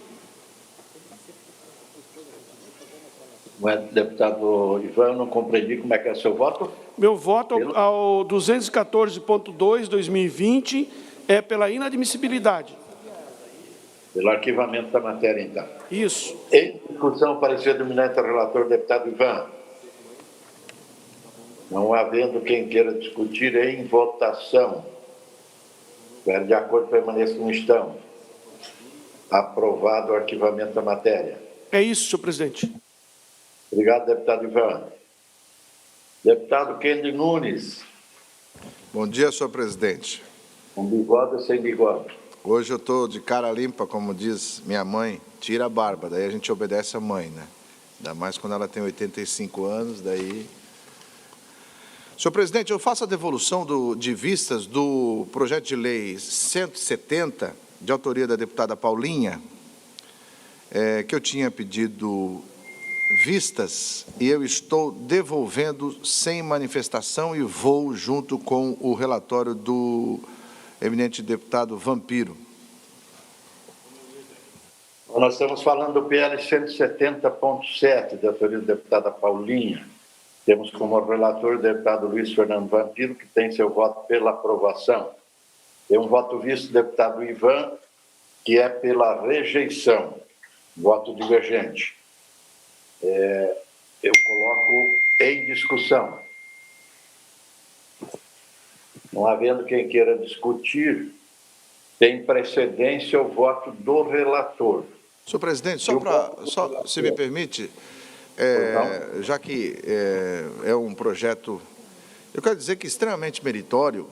Deputado Ivan, eu não compreendi como é que é o seu voto. Meu voto ao 214.2/2020 é pela inadmissibilidade. Pelo arquivamento da matéria, então. Isso. Em discussão, parecer do eminente relator, deputado Ivan. Não havendo quem queira discutir, em votação. De acordo, permaneça como estão. Aprovado o arquivamento da matéria. É isso, senhor presidente. Obrigado, deputado Ivan. Deputado Kendi Nunes. Bom dia, senhor presidente. Com bigode ou sem bigode? Hoje eu estou de cara limpa, como diz minha mãe, tira a barba, daí a gente obedece a mãe, né? Ainda mais quando ela tem 85 anos, daí Senhor presidente, eu faço a devolução de vistas do projeto de lei 170, de autoria da deputada Paulinha, que eu tinha pedido vistas, e eu estou devolvendo sem manifestação e vou junto com o relatório do eminente deputado Vampiro. Nós estamos falando do PL 170.7, de autoria da deputada Paulinha. Temos como relator o deputado Luiz Fernando Vampiro, que tem seu voto pela aprovação. Tem um voto visto do deputado Ivan, que é pela rejeição, voto divergente. Eu coloco em discussão. Não havendo quem queira discutir, tem precedência o voto do relator. Senhor presidente, se me permite, já que é um projeto, eu quero dizer que extremamente meritório,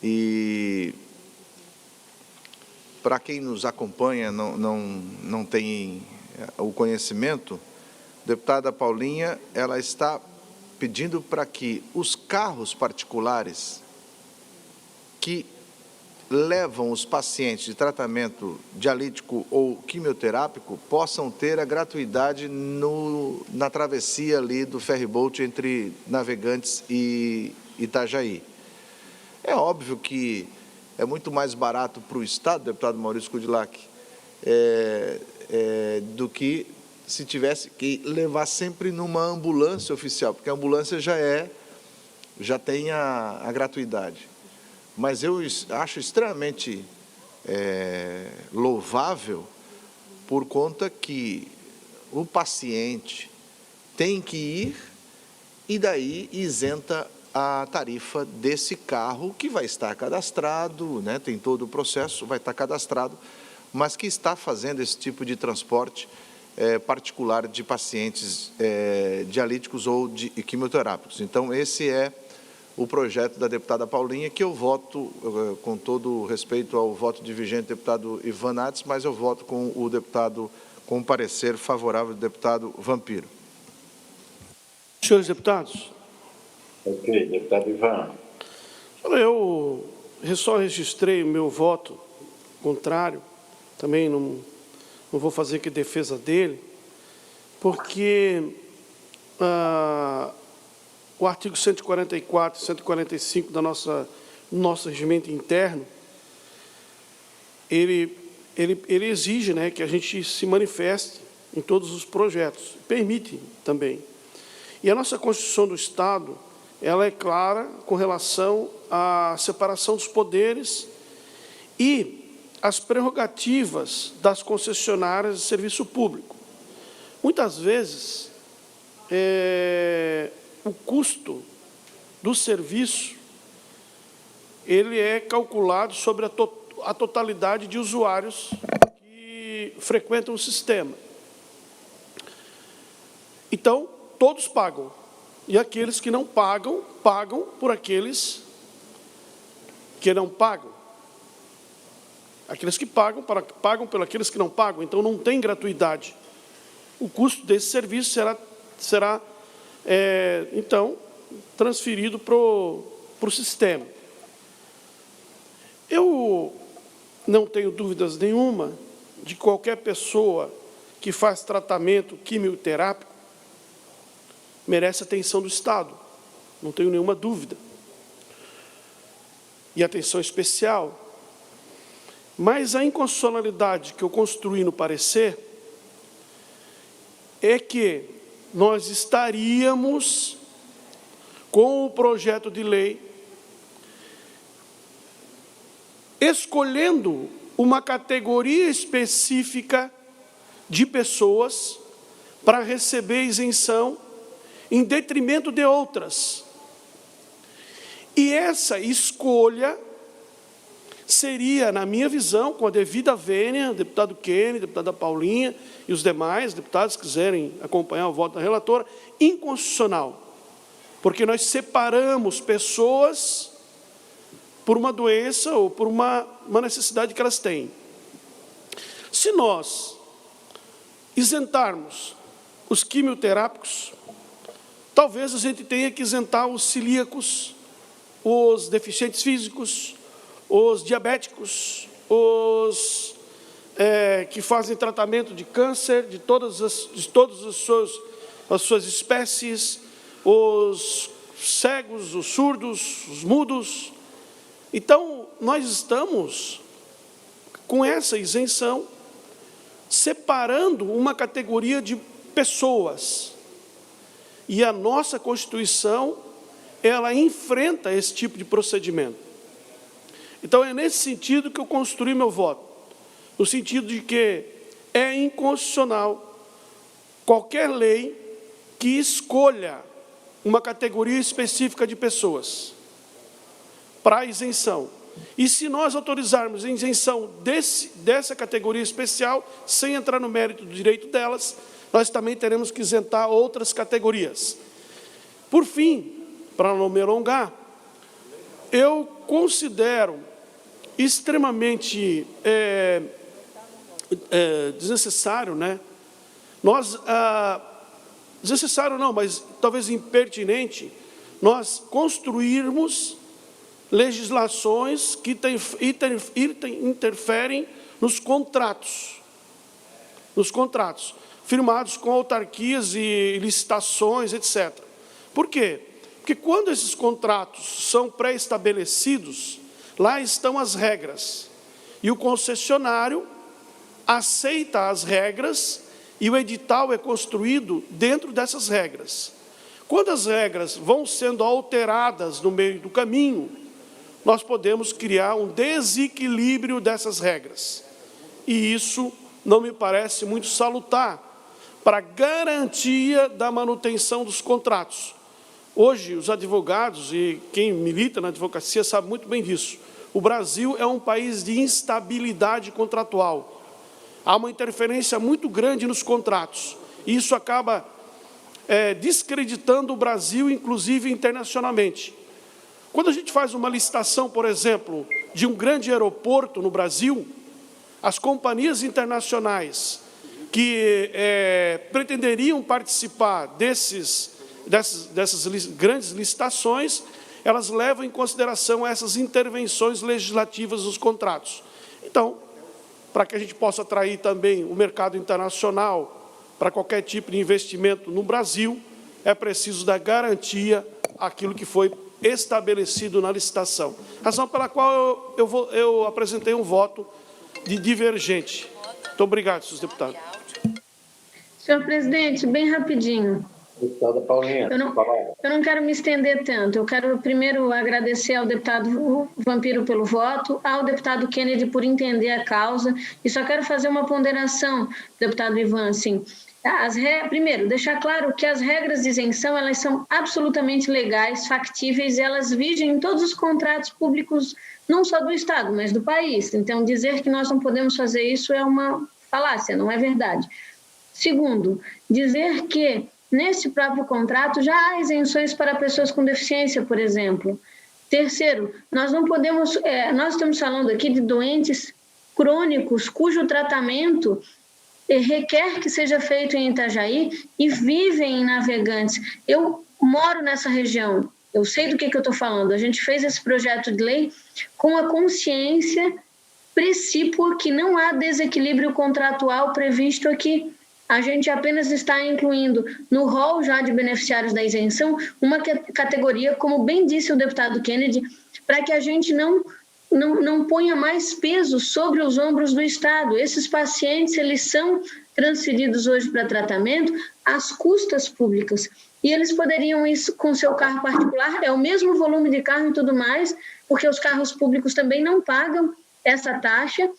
e para quem nos acompanha não tem o conhecimento, a deputada Paulinha, ela está pedindo para que os carros particulares que levam os pacientes de tratamento dialítico ou quimioterápico possam ter a gratuidade na travessia ali do ferryboat entre Navegantes e Itajaí. É óbvio que é muito mais barato para o Estado, deputado Maurício Kudilac, do que se tivesse que levar sempre numa ambulância oficial, porque a ambulância já tem a gratuidade. Mas eu acho extremamente louvável por conta que o paciente tem que ir e daí isenta a tarifa desse carro que vai estar cadastrado, né, tem todo o processo, vai estar cadastrado, mas que está fazendo esse tipo de transporte particular de pacientes dialíticos ou de quimioterápicos. Então, esse é o projeto da deputada Paulinha, que eu voto, com todo respeito ao voto divergente do deputado Ivan Nats, mas eu voto com o deputado, com o parecer favorável do deputado Vampiro. Senhores deputados. Ok, deputado Ivan. Eu só registrei o meu voto contrário, também não vou fazer que defesa dele, porque o artigo 144 e 145 do nosso regimento interno, ele exige, né, que a gente se manifeste em todos os projetos, permite também. E a nossa Constituição do Estado, ela é clara com relação à separação dos poderes e as prerrogativas das concessionárias de serviço público. Muitas vezes, o custo do serviço ele é calculado sobre a totalidade de usuários que frequentam o sistema. Então, todos pagam. E aqueles que não pagam, pagam por aqueles que não pagam. Aqueles que pagam, pagam por aqueles que não pagam. Então, não tem gratuidade. O custo desse serviço será então, transferido para o sistema. Eu não tenho dúvidas nenhuma de que qualquer pessoa que faz tratamento quimioterápico merece atenção do Estado, não tenho nenhuma dúvida. E atenção especial. Mas a inconstitucionalidade que eu construí no parecer é que nós estaríamos com o projeto de lei escolhendo uma categoria específica de pessoas para receber isenção em detrimento de outras. E essa escolha seria, na minha visão, com a devida vênia, deputado Kenny, deputada Paulinha e os demais deputados que quiserem acompanhar o voto da relatora, inconstitucional. Porque nós separamos pessoas por uma doença ou por uma necessidade que elas têm. Se nós isentarmos os quimioterápicos, talvez a gente tenha que isentar os celíacos, os deficientes físicos, os diabéticos, os que fazem tratamento de câncer, de todas as suas espécies, os cegos, os surdos, os mudos. Então, nós estamos com essa isenção, separando uma categoria de pessoas. E a nossa Constituição, ela enfrenta esse tipo de procedimento. Então, é nesse sentido que eu construí meu voto, no sentido de que é inconstitucional qualquer lei que escolha uma categoria específica de pessoas para isenção. E se nós autorizarmos a isenção dessa categoria especial, sem entrar no mérito do direito delas, nós também teremos que isentar outras categorias. Por fim, para não me alongar, eu considero extremamente desnecessário, né? Desnecessário não, mas talvez impertinente, nós construirmos legislações que interferem nos contratos firmados com autarquias e licitações, etc. Por quê? Porque quando esses contratos são pré-estabelecidos, lá estão as regras, e o concessionário aceita as regras e o edital é construído dentro dessas regras. Quando as regras vão sendo alteradas no meio do caminho, nós podemos criar um desequilíbrio dessas regras. E isso não me parece muito salutar para a garantia da manutenção dos contratos. Hoje, os advogados e quem milita na advocacia sabe muito bem disso. O Brasil é um país de instabilidade contratual. Há uma interferência muito grande nos contratos. E isso acaba descreditando o Brasil, inclusive internacionalmente. Quando a gente faz uma licitação, por exemplo, de um grande aeroporto no Brasil, as companhias internacionais que pretenderiam participar dessas grandes licitações, elas levam em consideração essas intervenções legislativas nos contratos. Então, para que a gente possa atrair também o mercado internacional para qualquer tipo de investimento no Brasil, é preciso dar garantia àquilo que foi estabelecido na licitação. Razão pela qual eu apresentei um voto de divergente. Muito obrigado, senhores deputados. Senhor presidente, bem rapidinho. Deputada Paulinha, eu não quero me estender tanto. Eu quero primeiro agradecer ao deputado Vampiro pelo voto, ao deputado Kennedy por entender a causa, e só quero fazer uma ponderação, deputado Ivan, assim. Primeiro, deixar claro que as regras de isenção, elas são absolutamente legais, factíveis, e elas vigem em todos os contratos públicos, não só do Estado, mas do país. Então, dizer que nós não podemos fazer isso é uma falácia, não é verdade. Segundo, dizer que nesse próprio contrato já há isenções para pessoas com deficiência, por exemplo. Terceiro, nós não podemos, nós estamos falando aqui de doentes crônicos cujo tratamento requer que seja feito em Itajaí e vivem em Navegantes. Eu moro nessa região, eu sei do que eu estou falando. A gente fez esse projeto de lei com a consciência precípua que não há desequilíbrio contratual previsto aqui. A gente apenas está incluindo no rol já de beneficiários da isenção uma categoria, como bem disse o deputado Kennedy, para que a gente não ponha mais peso sobre os ombros do Estado. Esses pacientes, eles são transferidos hoje para tratamento às custas públicas. E eles poderiam ir com seu carro particular, é o mesmo volume de carro e tudo mais, porque os carros públicos também não pagam essa taxa.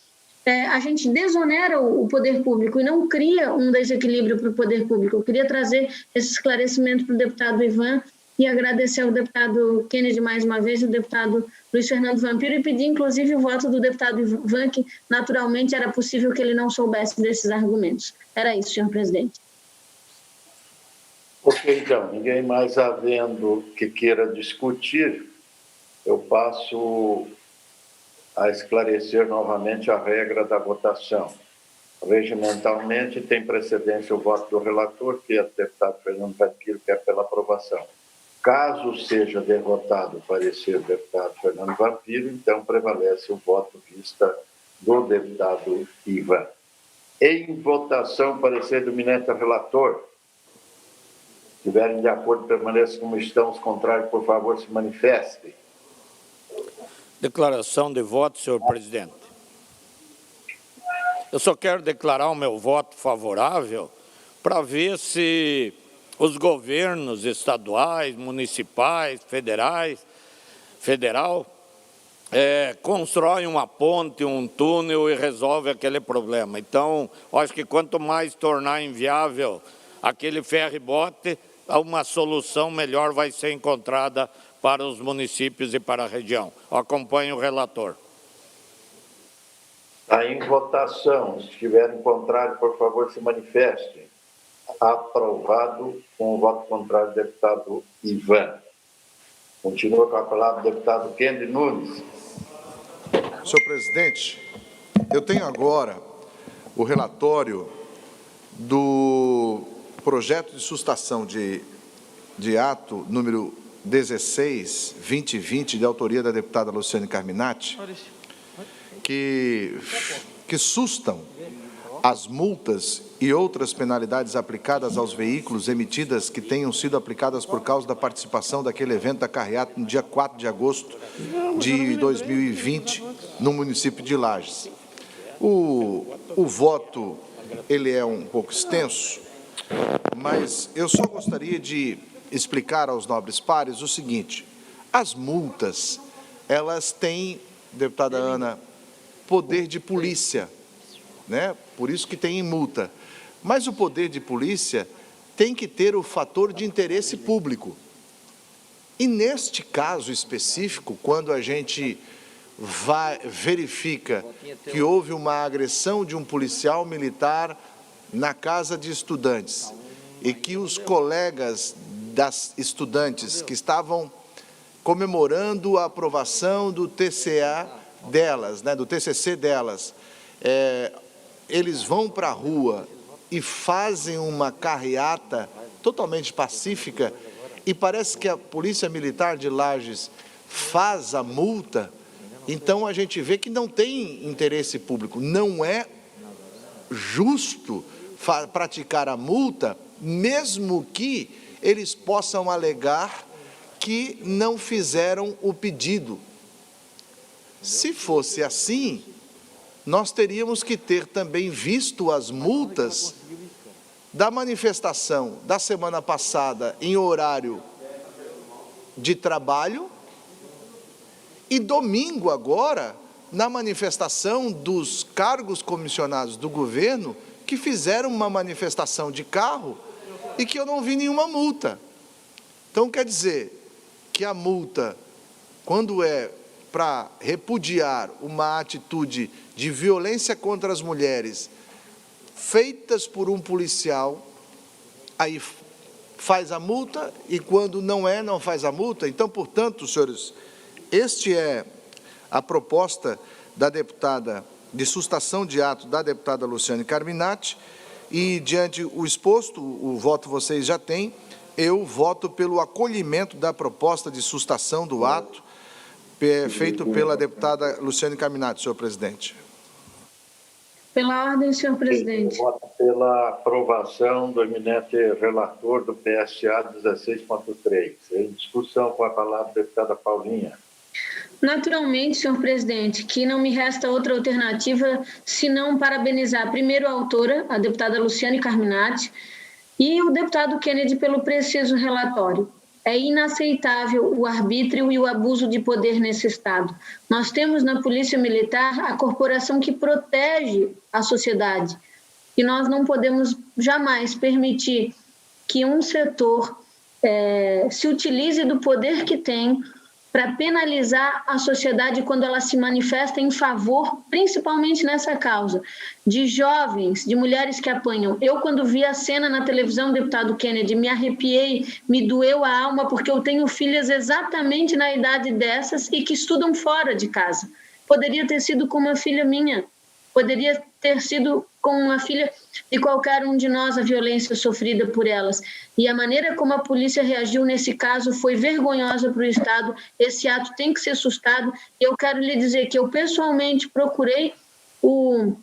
A gente desonera o poder público e não cria um desequilíbrio para o poder público. Eu queria trazer esse esclarecimento para o deputado Ivan e agradecer ao deputado Kennedy mais uma vez, o deputado Luiz Fernando Vampiro, e pedir, inclusive, o voto do deputado Ivan, que naturalmente era possível que ele não soubesse desses argumentos. Era isso, senhor presidente. Ok, então, ninguém mais havendo que queira discutir, eu passo a esclarecer novamente a regra da votação. Regimentalmente, tem precedência o voto do relator, que é o deputado Fernando Vampiro, que é pela aprovação. Caso seja derrotado o parecer do deputado Fernando Vampiro, então prevalece o voto vista do deputado Ivan. Em votação, parecer do eminente relator. Se estiverem de acordo, permaneçam como estão. Os contrários, por favor, se manifestem. Declaração de voto, senhor presidente. Eu só quero declarar o meu voto favorável para ver se os governos estaduais, municipais, federal, constroem uma ponte, um túnel e resolve aquele problema. Então, acho que quanto mais tornar inviável aquele ferry-bote, uma solução melhor vai ser encontrada para os municípios e para a região. Eu acompanho o relator. Está em votação. Se estiverem contrário, por favor, se manifestem. Aprovado com o voto contrário do deputado Ivan. Continua com a palavra o deputado Kennedy Nunes. Senhor presidente, eu tenho agora o relatório do projeto de sustação de ato número 16/2020, de autoria da deputada Luciane Carminati, que sustam as multas e outras penalidades aplicadas aos veículos emitidas que tenham sido aplicadas por causa da participação daquele evento da carreata no dia 4 de agosto de 2020, no município de Lages. O voto, ele é um pouco extenso, mas eu só gostaria de explicar aos nobres pares o seguinte: as multas, elas têm, deputada Ana, poder de polícia, né? Por isso que tem multa. Mas o poder de polícia tem que ter o fator de interesse público. E neste caso específico, quando a gente verifica que houve uma agressão de um policial militar na casa de estudantes e que os colegas das estudantes que estavam comemorando a aprovação do TCA delas, né, do TCC delas, eles vão para a rua e fazem uma carreata totalmente pacífica e parece que a Polícia Militar de Lages faz a multa, então a gente vê que não tem interesse público. Não é justo praticar a multa, mesmo que eles possam alegar que não fizeram o pedido. Se fosse assim, nós teríamos que ter também visto as multas da manifestação da semana passada em horário de trabalho e domingo agora na manifestação dos cargos comissionados do governo que fizeram uma manifestação de carro e que eu não vi nenhuma multa. Então, quer dizer que a multa, quando é para repudiar uma atitude de violência contra as mulheres feitas por um policial, aí faz a multa, e quando não faz a multa. Então, portanto, senhores, este é a proposta da deputada de sustação de ato da deputada Luciane Carminati, e diante o exposto, o voto vocês já têm, eu voto pelo acolhimento da proposta de sustação do ato feito pela deputada Luciane Carminati, senhor presidente. Pela ordem, senhor presidente. Eu voto pela aprovação do eminente relator do PSA 16.3. Em discussão, com a palavra a deputada Paulinha. Naturalmente, senhor presidente, que não me resta outra alternativa senão parabenizar primeiro a autora, a deputada Luciane Carminati, e o deputado Kennedy pelo preciso relatório. É inaceitável o arbítrio e o abuso de poder nesse Estado. Nós temos na Polícia Militar a corporação que protege a sociedade. E nós não podemos jamais permitir que um setor se utilize do poder que tem para penalizar a sociedade quando ela se manifesta em favor, principalmente nessa causa, de jovens, de mulheres que apanham. Eu, quando vi a cena na televisão, deputado Kennedy, me arrepiei, me doeu a alma, porque eu tenho filhas exatamente na idade dessas e que estudam fora de casa. Poderia ter sido com uma filha minha, poderia ter sido como uma filha de qualquer um de nós a violência sofrida por elas. E a maneira como a polícia reagiu nesse caso foi vergonhosa para o Estado. Esse ato tem que ser sustado. Eu quero lhe dizer que eu pessoalmente procurei o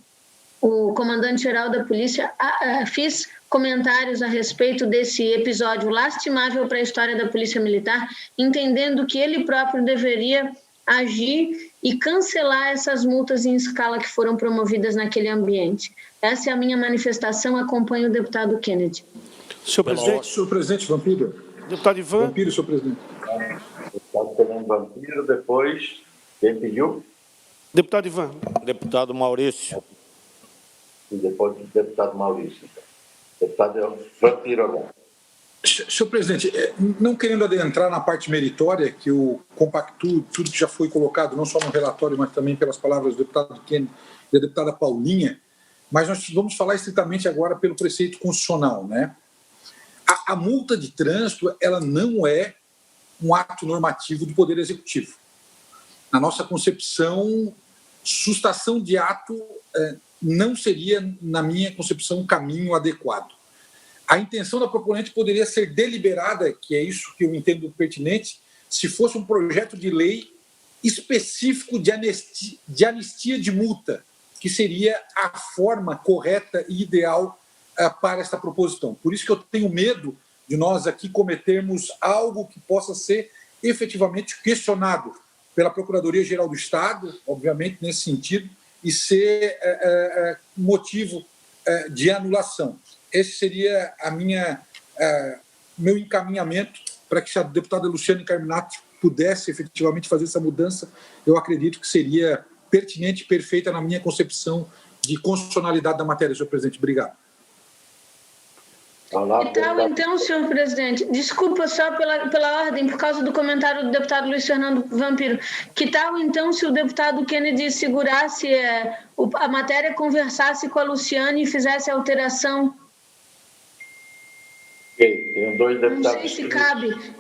comandante-geral da polícia, fiz comentários a respeito desse episódio lastimável para a história da Polícia Militar, entendendo que ele próprio deveria agir e cancelar essas multas em escala que foram promovidas naquele ambiente. Essa é a minha manifestação, acompanho o deputado Kennedy. Senhor presidente. Senhor presidente, Vampiro. Deputado Ivan. Vampiro, senhor presidente. Deputado Fernando Vampiro, depois, quem pediu? Deputado Ivan. Deputado Maurício. E depois do deputado Maurício. Deputado Vampiro agora. Senhor presidente, não querendo adentrar na parte meritória, que eu compactuo tudo que já foi colocado, não só no relatório, mas também pelas palavras do deputado Kennedy e da deputada Paulinha, mas nós vamos falar estritamente agora pelo preceito constitucional, né? A multa de trânsito, ela não é um ato normativo do Poder Executivo. Na nossa concepção, sustação de ato não seria, na minha concepção, um caminho adequado. A intenção da proponente poderia ser deliberada, que é isso que eu entendo pertinente, se fosse um projeto de lei específico de anistia de multa, que seria a forma correta e ideal para esta proposição. Por isso que eu tenho medo de nós aqui cometermos algo que possa ser efetivamente questionado pela Procuradoria-Geral do Estado, obviamente, nesse sentido, e ser motivo de anulação. Esse seria meu encaminhamento para que, se a deputada Luciane Carminati pudesse efetivamente fazer essa mudança, eu acredito que seria pertinente e perfeita na minha concepção de constitucionalidade da matéria, senhor presidente. Obrigado. Que tal, então, senhor presidente, desculpa só pela ordem, por causa do comentário do deputado Luiz Fernando Vampiro, que tal, então, se o deputado Kennedy segurasse a matéria, conversasse com a Luciane e fizesse a alteração? Tem dois deputados. Não sei se cabe.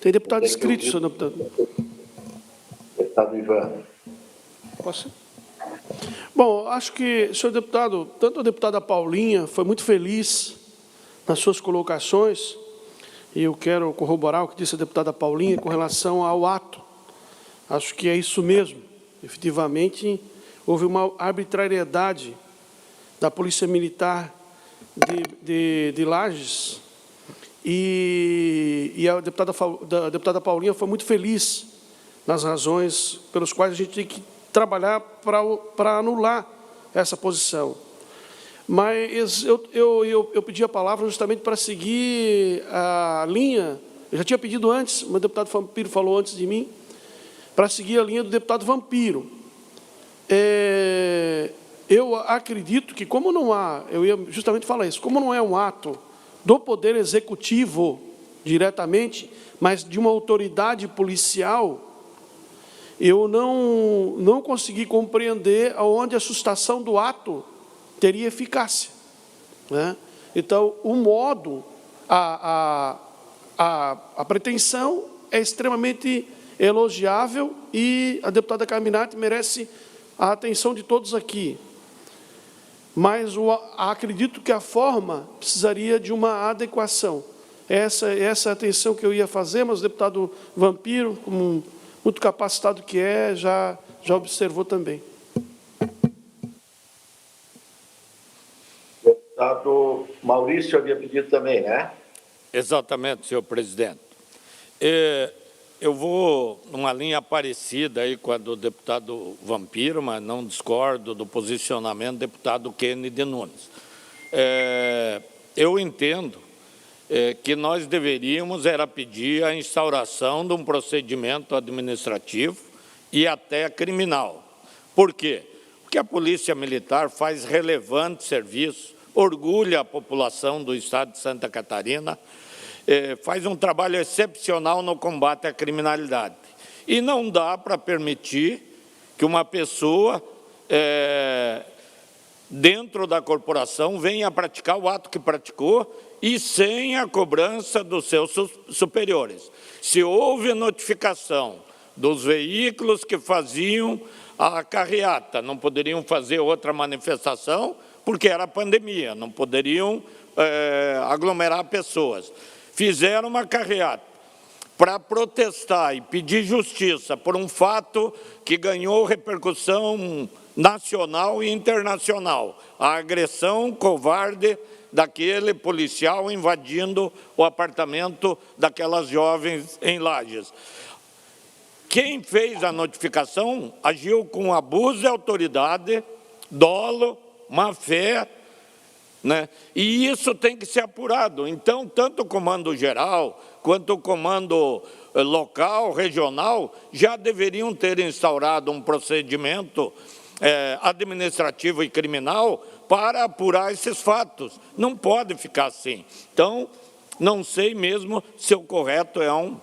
Tem deputado inscrito, senhor deputado. Deputado Ivan. Posso? Bom, acho que, senhor deputado, tanto a deputada Paulinha foi muito feliz nas suas colocações, e eu quero corroborar o que disse a deputada Paulinha com relação ao ato. Acho que é isso mesmo. Efetivamente, houve uma arbitrariedade da Polícia Militar de Lages, e a deputada Paulinha foi muito feliz nas razões pelas quais a gente tem que trabalhar para anular essa posição. Mas eu pedi a palavra justamente para seguir a linha, eu já tinha pedido antes, mas o deputado Vampiro falou antes de mim, para seguir a linha do deputado Vampiro. Eu acredito que, como não há, eu ia justamente falar isso, como não é um ato do Poder Executivo diretamente, mas de uma autoridade policial, eu não consegui compreender aonde a sustação do ato teria eficácia, né? Então, o modo, a pretensão é extremamente elogiável e a deputada Carminati merece a atenção de todos aqui. Mas acredito que a forma precisaria de uma adequação. Essa é a atenção que eu ia fazer, mas o deputado Vampiro, como muito capacitado que é, já observou também. Deputado Maurício havia pedido também, né? Exatamente, senhor presidente. Eu vou numa linha parecida aí com a do deputado Vampiro, mas não discordo do posicionamento do deputado Kennedy Nunes. Eu entendo que nós deveríamos pedir a instauração de um procedimento administrativo e até criminal. Por quê? Porque a Polícia Militar faz relevante serviço, orgulha a população do Estado de Santa Catarina, faz um trabalho excepcional no combate à criminalidade. E não dá para permitir que uma pessoa, dentro da corporação, venha praticar o ato que praticou e sem a cobrança dos seus superiores. Se houve notificação dos veículos que faziam a carreata. Não poderiam fazer outra manifestação, porque era pandemia, não poderiam aglomerar pessoas. Fizeram uma carreata para protestar e pedir justiça por um fato que ganhou repercussão nacional e internacional, a agressão covarde daquele policial invadindo o apartamento daquelas jovens em Lages. Quem fez a notificação agiu com abuso de autoridade, dolo, má-fé, né? E isso tem que ser apurado. Então, tanto o comando geral quanto o comando local, regional, já deveriam ter instaurado um procedimento administrativo e criminal para apurar esses fatos. Não pode ficar assim. Então, não sei mesmo se o correto é uma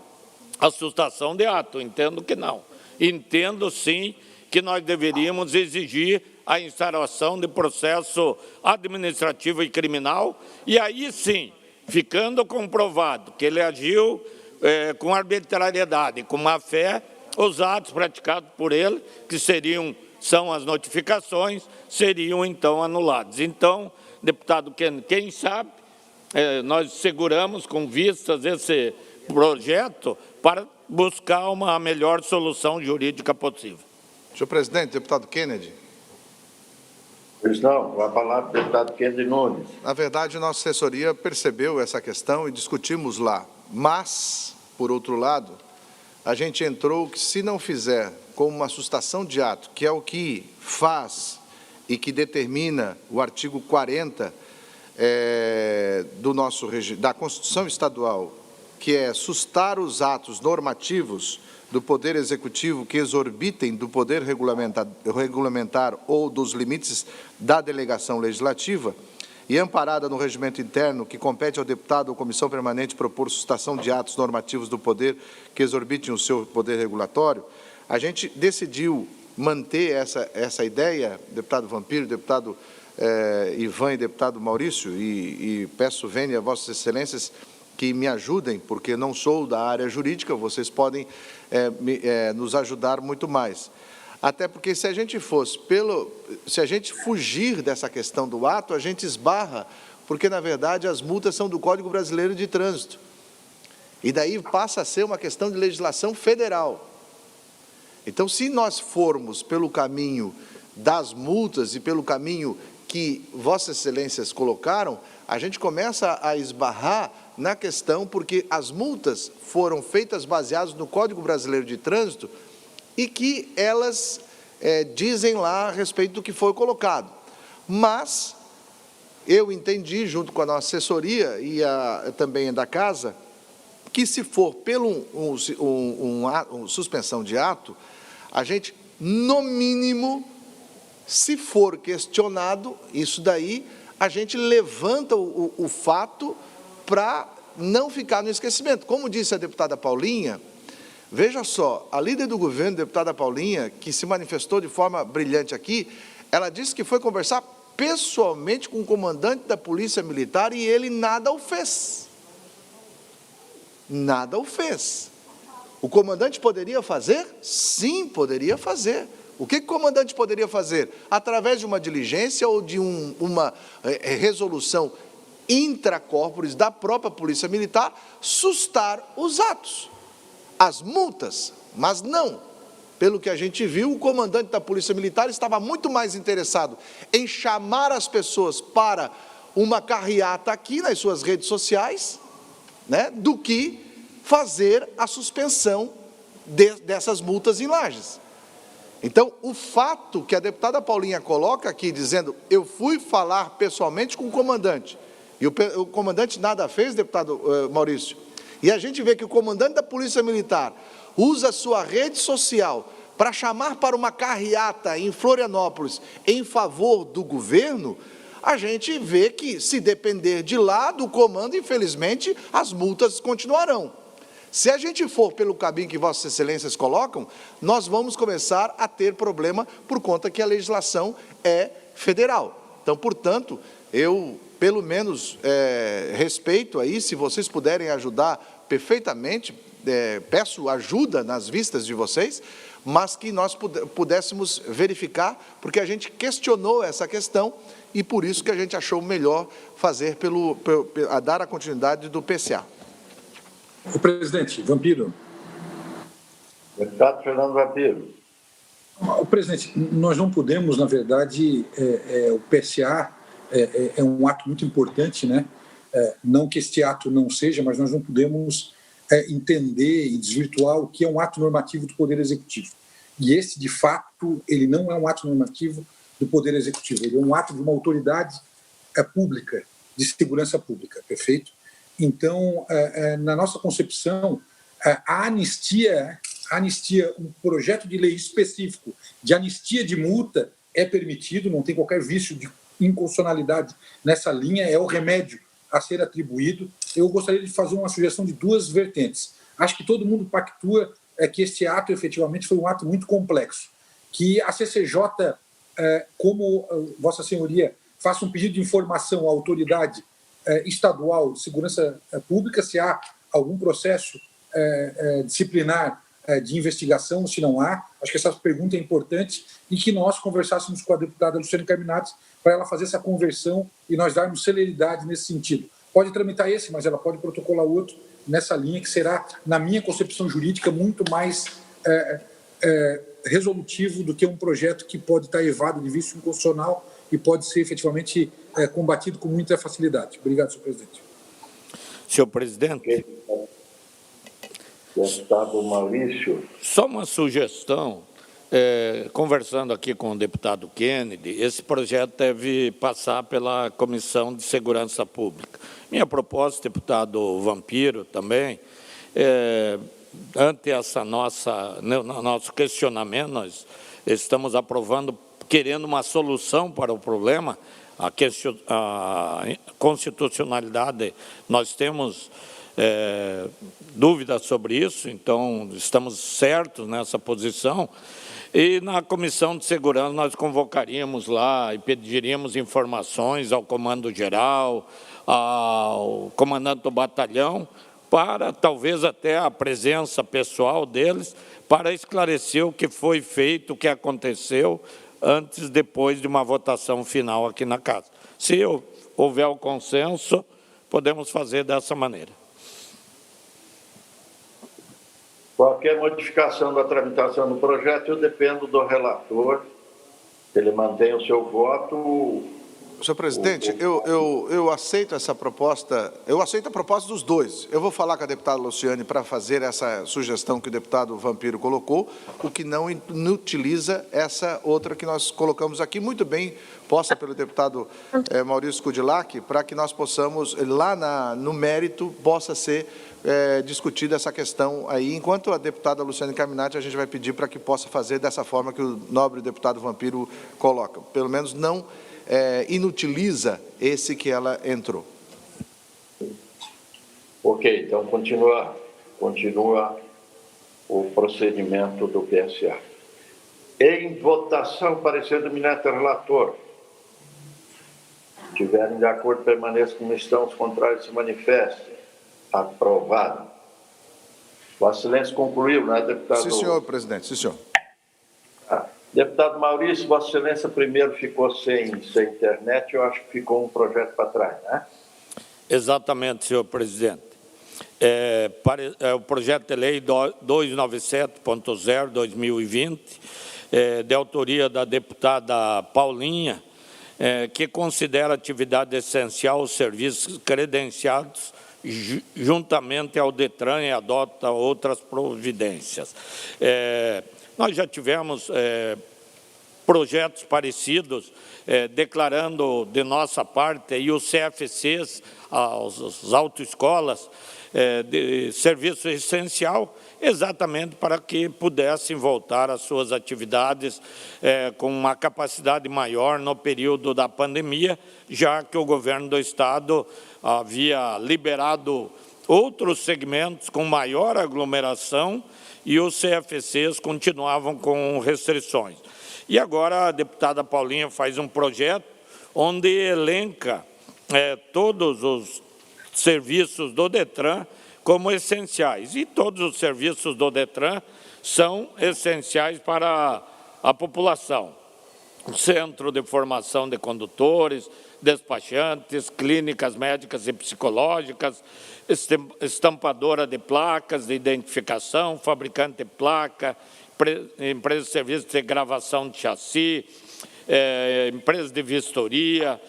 assustação de ato. Entendo que não. Entendo, sim, que nós deveríamos exigir a instauração de processo administrativo e criminal, e aí sim, ficando comprovado que ele agiu com arbitrariedade, com má-fé, os atos praticados por ele, que são as notificações, seriam então anulados. Então, deputado Kennedy, quem sabe, nós seguramos com vistas esse projeto para buscar uma melhor solução jurídica possível. Senhor presidente, deputado Kennedy. Pois não, com a palavra, deputado Kennedy Nunes. Na verdade, nossa assessoria percebeu essa questão e discutimos lá. Mas, por outro lado, a gente entrou que se não fizer como uma assustação de ato, que é o que faz e que determina o artigo 40 da Constituição Estadual, que é sustar os atos normativos do Poder Executivo que exorbitem do poder regulamentar ou dos limites da delegação legislativa, e amparada no regimento interno que compete ao deputado ou comissão permanente propor sustação de atos normativos do poder que exorbitem o seu poder regulatório, a gente decidiu manter essa ideia, deputado Vampiro, deputado Ivan e deputado Maurício, e peço vênia a vossas excelências que me ajudem, porque não sou da área jurídica, vocês podem nos ajudar muito mais. Até porque se a gente fugir dessa questão do ato, a gente esbarra, porque na verdade as multas são do Código Brasileiro de Trânsito. E daí passa a ser uma questão de legislação federal. Então, se nós formos pelo caminho das multas e pelo caminho que vossas excelências colocaram, a gente começa a esbarrar na questão, porque as multas foram feitas baseadas no Código Brasileiro de Trânsito e que elas dizem lá a respeito do que foi colocado. Mas eu entendi, junto com a nossa assessoria e também da Casa, que se for pelo suspensão de ato, a gente, no mínimo, se for questionado, isso daí, a gente levanta o fato para não ficar no esquecimento. Como disse a deputada Paulinha, veja só, a líder do governo, a deputada Paulinha, que se manifestou de forma brilhante aqui, ela disse que foi conversar pessoalmente com o comandante da Polícia Militar e ele nada o fez. Nada o fez. O comandante poderia fazer? Sim, poderia fazer. O que o comandante poderia fazer? Através de uma diligência ou de uma resolução intracorporis da própria Polícia Militar, sustar os atos, as multas, mas não. Pelo que a gente viu, o comandante da Polícia Militar estava muito mais interessado em chamar as pessoas para uma carreata aqui nas suas redes sociais, né, do que fazer a suspensão dessas multas em Lages. Então, o fato que a deputada Paulinha coloca aqui, dizendo, eu fui falar pessoalmente com o comandante, e o comandante nada fez, deputado Maurício, e a gente vê que o comandante da Polícia Militar usa a sua rede social para chamar para uma carreata em Florianópolis em favor do governo, a gente vê que, se depender de lá do comando, infelizmente, as multas continuarão. Se a gente for pelo caminho que vossas excelências colocam, nós vamos começar a ter problema por conta que a legislação é federal. Então, portanto, eu, pelo menos, respeito aí, se vocês puderem ajudar perfeitamente, peço ajuda nas vistas de vocês, mas que nós pudéssemos verificar, porque a gente questionou essa questão e por isso que a gente achou melhor fazer dar a continuidade do PCA. O presidente, Vampiro. Deputado Fernando Vampiro. O presidente, nós não podemos, na verdade, o PCA é um ato muito importante, né? Não que este ato não seja, mas nós não podemos entender e desvirtuar o que é um ato normativo do Poder Executivo. E esse, de fato, ele não é um ato normativo do Poder Executivo, ele é um ato de uma autoridade pública, de segurança pública, perfeito? Então, na nossa concepção, a anistia, um projeto de lei específico de anistia de multa é permitido, não tem qualquer vício de inconstitucionalidade nessa linha, é o remédio a ser atribuído. Eu gostaria de fazer uma sugestão de duas vertentes. Acho que todo mundo pactua que este ato, efetivamente, foi um ato muito complexo, que a CCJ, como Vossa Senhoria, faça um pedido de informação à autoridade estadual de segurança pública, se há algum processo disciplinar de investigação, se não há. Acho que essa pergunta é importante e que nós conversássemos com a deputada Luciane Carminati para ela fazer essa conversão e nós darmos celeridade nesse sentido. Pode tramitar esse, mas ela pode protocolar outro nessa linha que será, na minha concepção jurídica, muito mais resolutivo do que um projeto que pode estar evado de vício inconstitucional e pode ser efetivamente combatido com muita facilidade. Obrigado, senhor presidente. Senhor presidente. Deputado Maurício. Só uma sugestão, conversando aqui com o deputado Kennedy, esse projeto deve passar pela Comissão de Segurança Pública. Minha proposta, deputado Vampiro, também, ante essa nosso questionamento, nós estamos aprovando, querendo uma solução para o problema, a constitucionalidade, nós temos dúvidas sobre isso, então estamos certos nessa posição. E na Comissão de Segurança nós convocaríamos lá e pediríamos informações ao Comando Geral, ao comandante do batalhão, para talvez até a presença pessoal deles, para esclarecer o que foi feito, o que aconteceu, antes, depois de uma votação final aqui na Casa. Se houver o consenso, podemos fazer dessa maneira. Qualquer modificação da tramitação do projeto, eu dependo do relator, ele mantém o seu voto. Senhor presidente, eu aceito essa proposta, eu aceito a proposta dos dois. Eu vou falar com a deputada Luciane para fazer essa sugestão que o deputado Vampiro colocou, o que não inutiliza essa outra que nós colocamos aqui, muito bem posta pelo deputado Maurício Kudilac, para que nós possamos, lá no mérito, possa ser discutida essa questão aí. Enquanto a deputada Luciane Carminati, a gente vai pedir para que possa fazer dessa forma que o nobre deputado Vampiro coloca. Pelo menos não inutiliza esse que ela entrou. Ok, então continua o procedimento do PSA. Em votação, parecer do ministro relator. Se tiverem de acordo, permaneçam como estão, os contrários se manifestem. Aprovado. Vossa Excelência concluiu, não é, deputado? Sim, senhor presidente, sim, senhor. Deputado Maurício, Vossa Excelência primeiro ficou sem internet, eu acho que ficou um projeto para trás, né? Exatamente, senhor presidente. O projeto de lei 297.0/2020, de autoria da deputada Paulinha, que considera atividade essencial os serviços credenciados juntamente ao DETRAN e adota outras providências. Nós já tivemos projetos parecidos, declarando de nossa parte, e os CFCs, as autoescolas, de serviço essencial, exatamente para que pudessem voltar às suas atividades com uma capacidade maior no período da pandemia, já que o governo do Estado havia liberado outros segmentos com maior aglomeração e os CFCs continuavam com restrições. E agora a deputada Paulinha faz um projeto onde elenca todos os serviços do DETRAN como essenciais. E todos os serviços do DETRAN são essenciais para a população. O Centro de Formação de Condutores, despachantes, clínicas médicas e psicológicas, estampadora de placas de identificação, fabricante de placa, empresa de serviços de gravação de chassi, empresa de vistoria,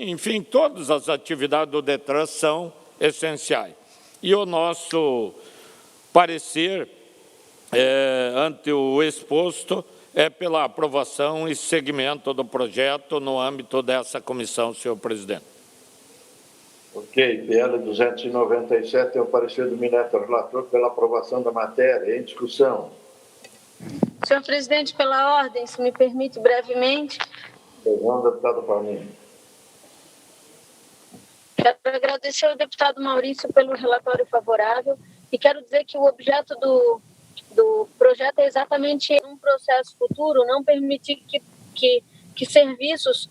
enfim, todas as atividades do DETRAN são essenciais. E o nosso parecer, ante o exposto, é pela aprovação e seguimento do projeto no âmbito dessa comissão, senhor presidente. Ok, PL 297 é o parecer do ministro relator pela aprovação da matéria. Em discussão. Senhor presidente, pela ordem, se me permite brevemente. Senhor deputado Paulinho. Quero agradecer ao deputado Maurício pelo relatório favorável e quero dizer que o objeto do projeto é exatamente um processo futuro, não permitir que serviços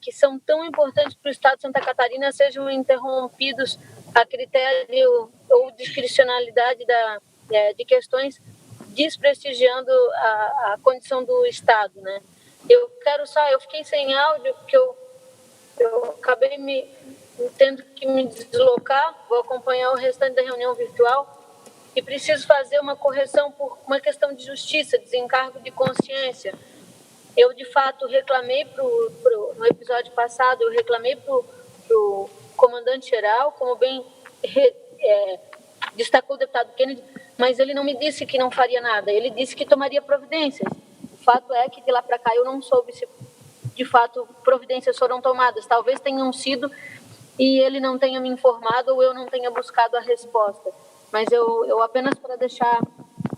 que são tão importantes para o Estado de Santa Catarina sejam interrompidos a critério ou discricionalidade de questões desprestigiando a condição do Estado, né? Eu fiquei sem áudio porque eu acabei tendo que me deslocar, vou acompanhar o restante da reunião virtual e preciso fazer uma correção por uma questão de justiça, desencargo de consciência. Eu, de fato, reclamei no episódio passado, eu reclamei para o comandante-geral, como bem destacou o deputado Kennedy, mas ele não me disse que não faria nada, ele disse que tomaria providências. O fato é que de lá para cá eu não soube se, de fato, providências foram tomadas. Talvez tenham sido e ele não tenha me informado ou eu não tenha buscado a resposta. Mas eu apenas para deixar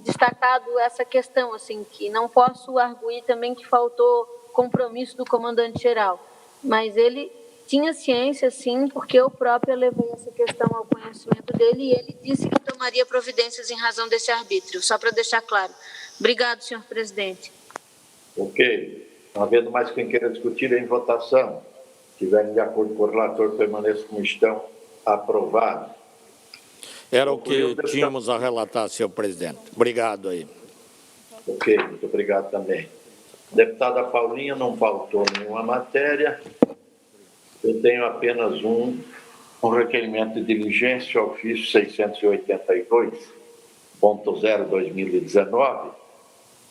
destacado essa questão, assim, que não posso arguir também que faltou compromisso do comandante-geral. Mas ele tinha ciência, sim, porque eu própria levei essa questão ao conhecimento dele e ele disse que tomaria providências em razão desse arbítrio, só para deixar claro. Obrigado, senhor presidente. Ok. Não havendo mais quem queira discutir em votação, estiverem de acordo com o relator, permaneçam como estão, aprovados. Era o que tínhamos a relatar, senhor presidente. Obrigado aí. Ok, muito obrigado também. Deputada Paulinha, não faltou nenhuma matéria. Eu tenho apenas um requerimento de diligência, ofício 682.0/2019,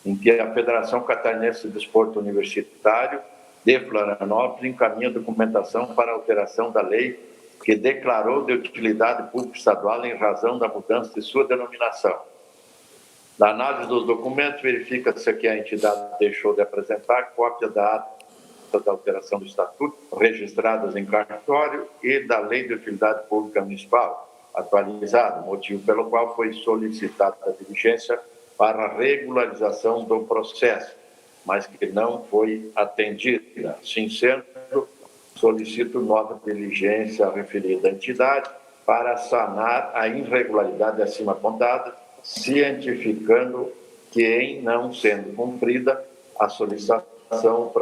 em que a Federação Catarinense de Desporto Universitário de Florianópolis encaminha documentação para alteração da lei que declarou de utilidade pública estadual em razão da mudança de sua denominação. Na análise dos documentos, verifica-se que a entidade deixou de apresentar cópia da ata da alteração do estatuto, registradas em cartório, e da lei de utilidade pública municipal, atualizada, motivo pelo qual foi solicitada a diligência para a regularização do processo, mas que não foi atendida. Assim sendo, solicito nova diligência à referida entidade para sanar a irregularidade acima apontada, cientificando que, em não sendo cumprida a solicitação,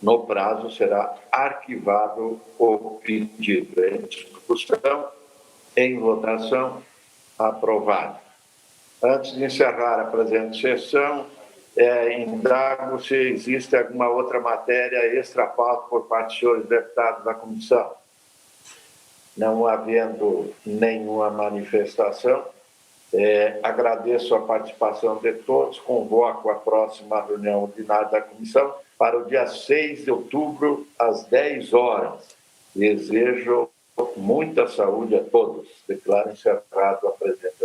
no prazo será arquivado o pedido. Em discussão, em votação, aprovado. Antes de encerrar a presente sessão, indago se existe alguma outra matéria extra-pauta por parte dos senhores deputados da comissão. Não havendo nenhuma manifestação, agradeço a participação de todos, convoco a próxima reunião ordinária da comissão para o dia 6 de outubro, às 10 horas. Desejo muita saúde a todos. Declaro encerrado a presente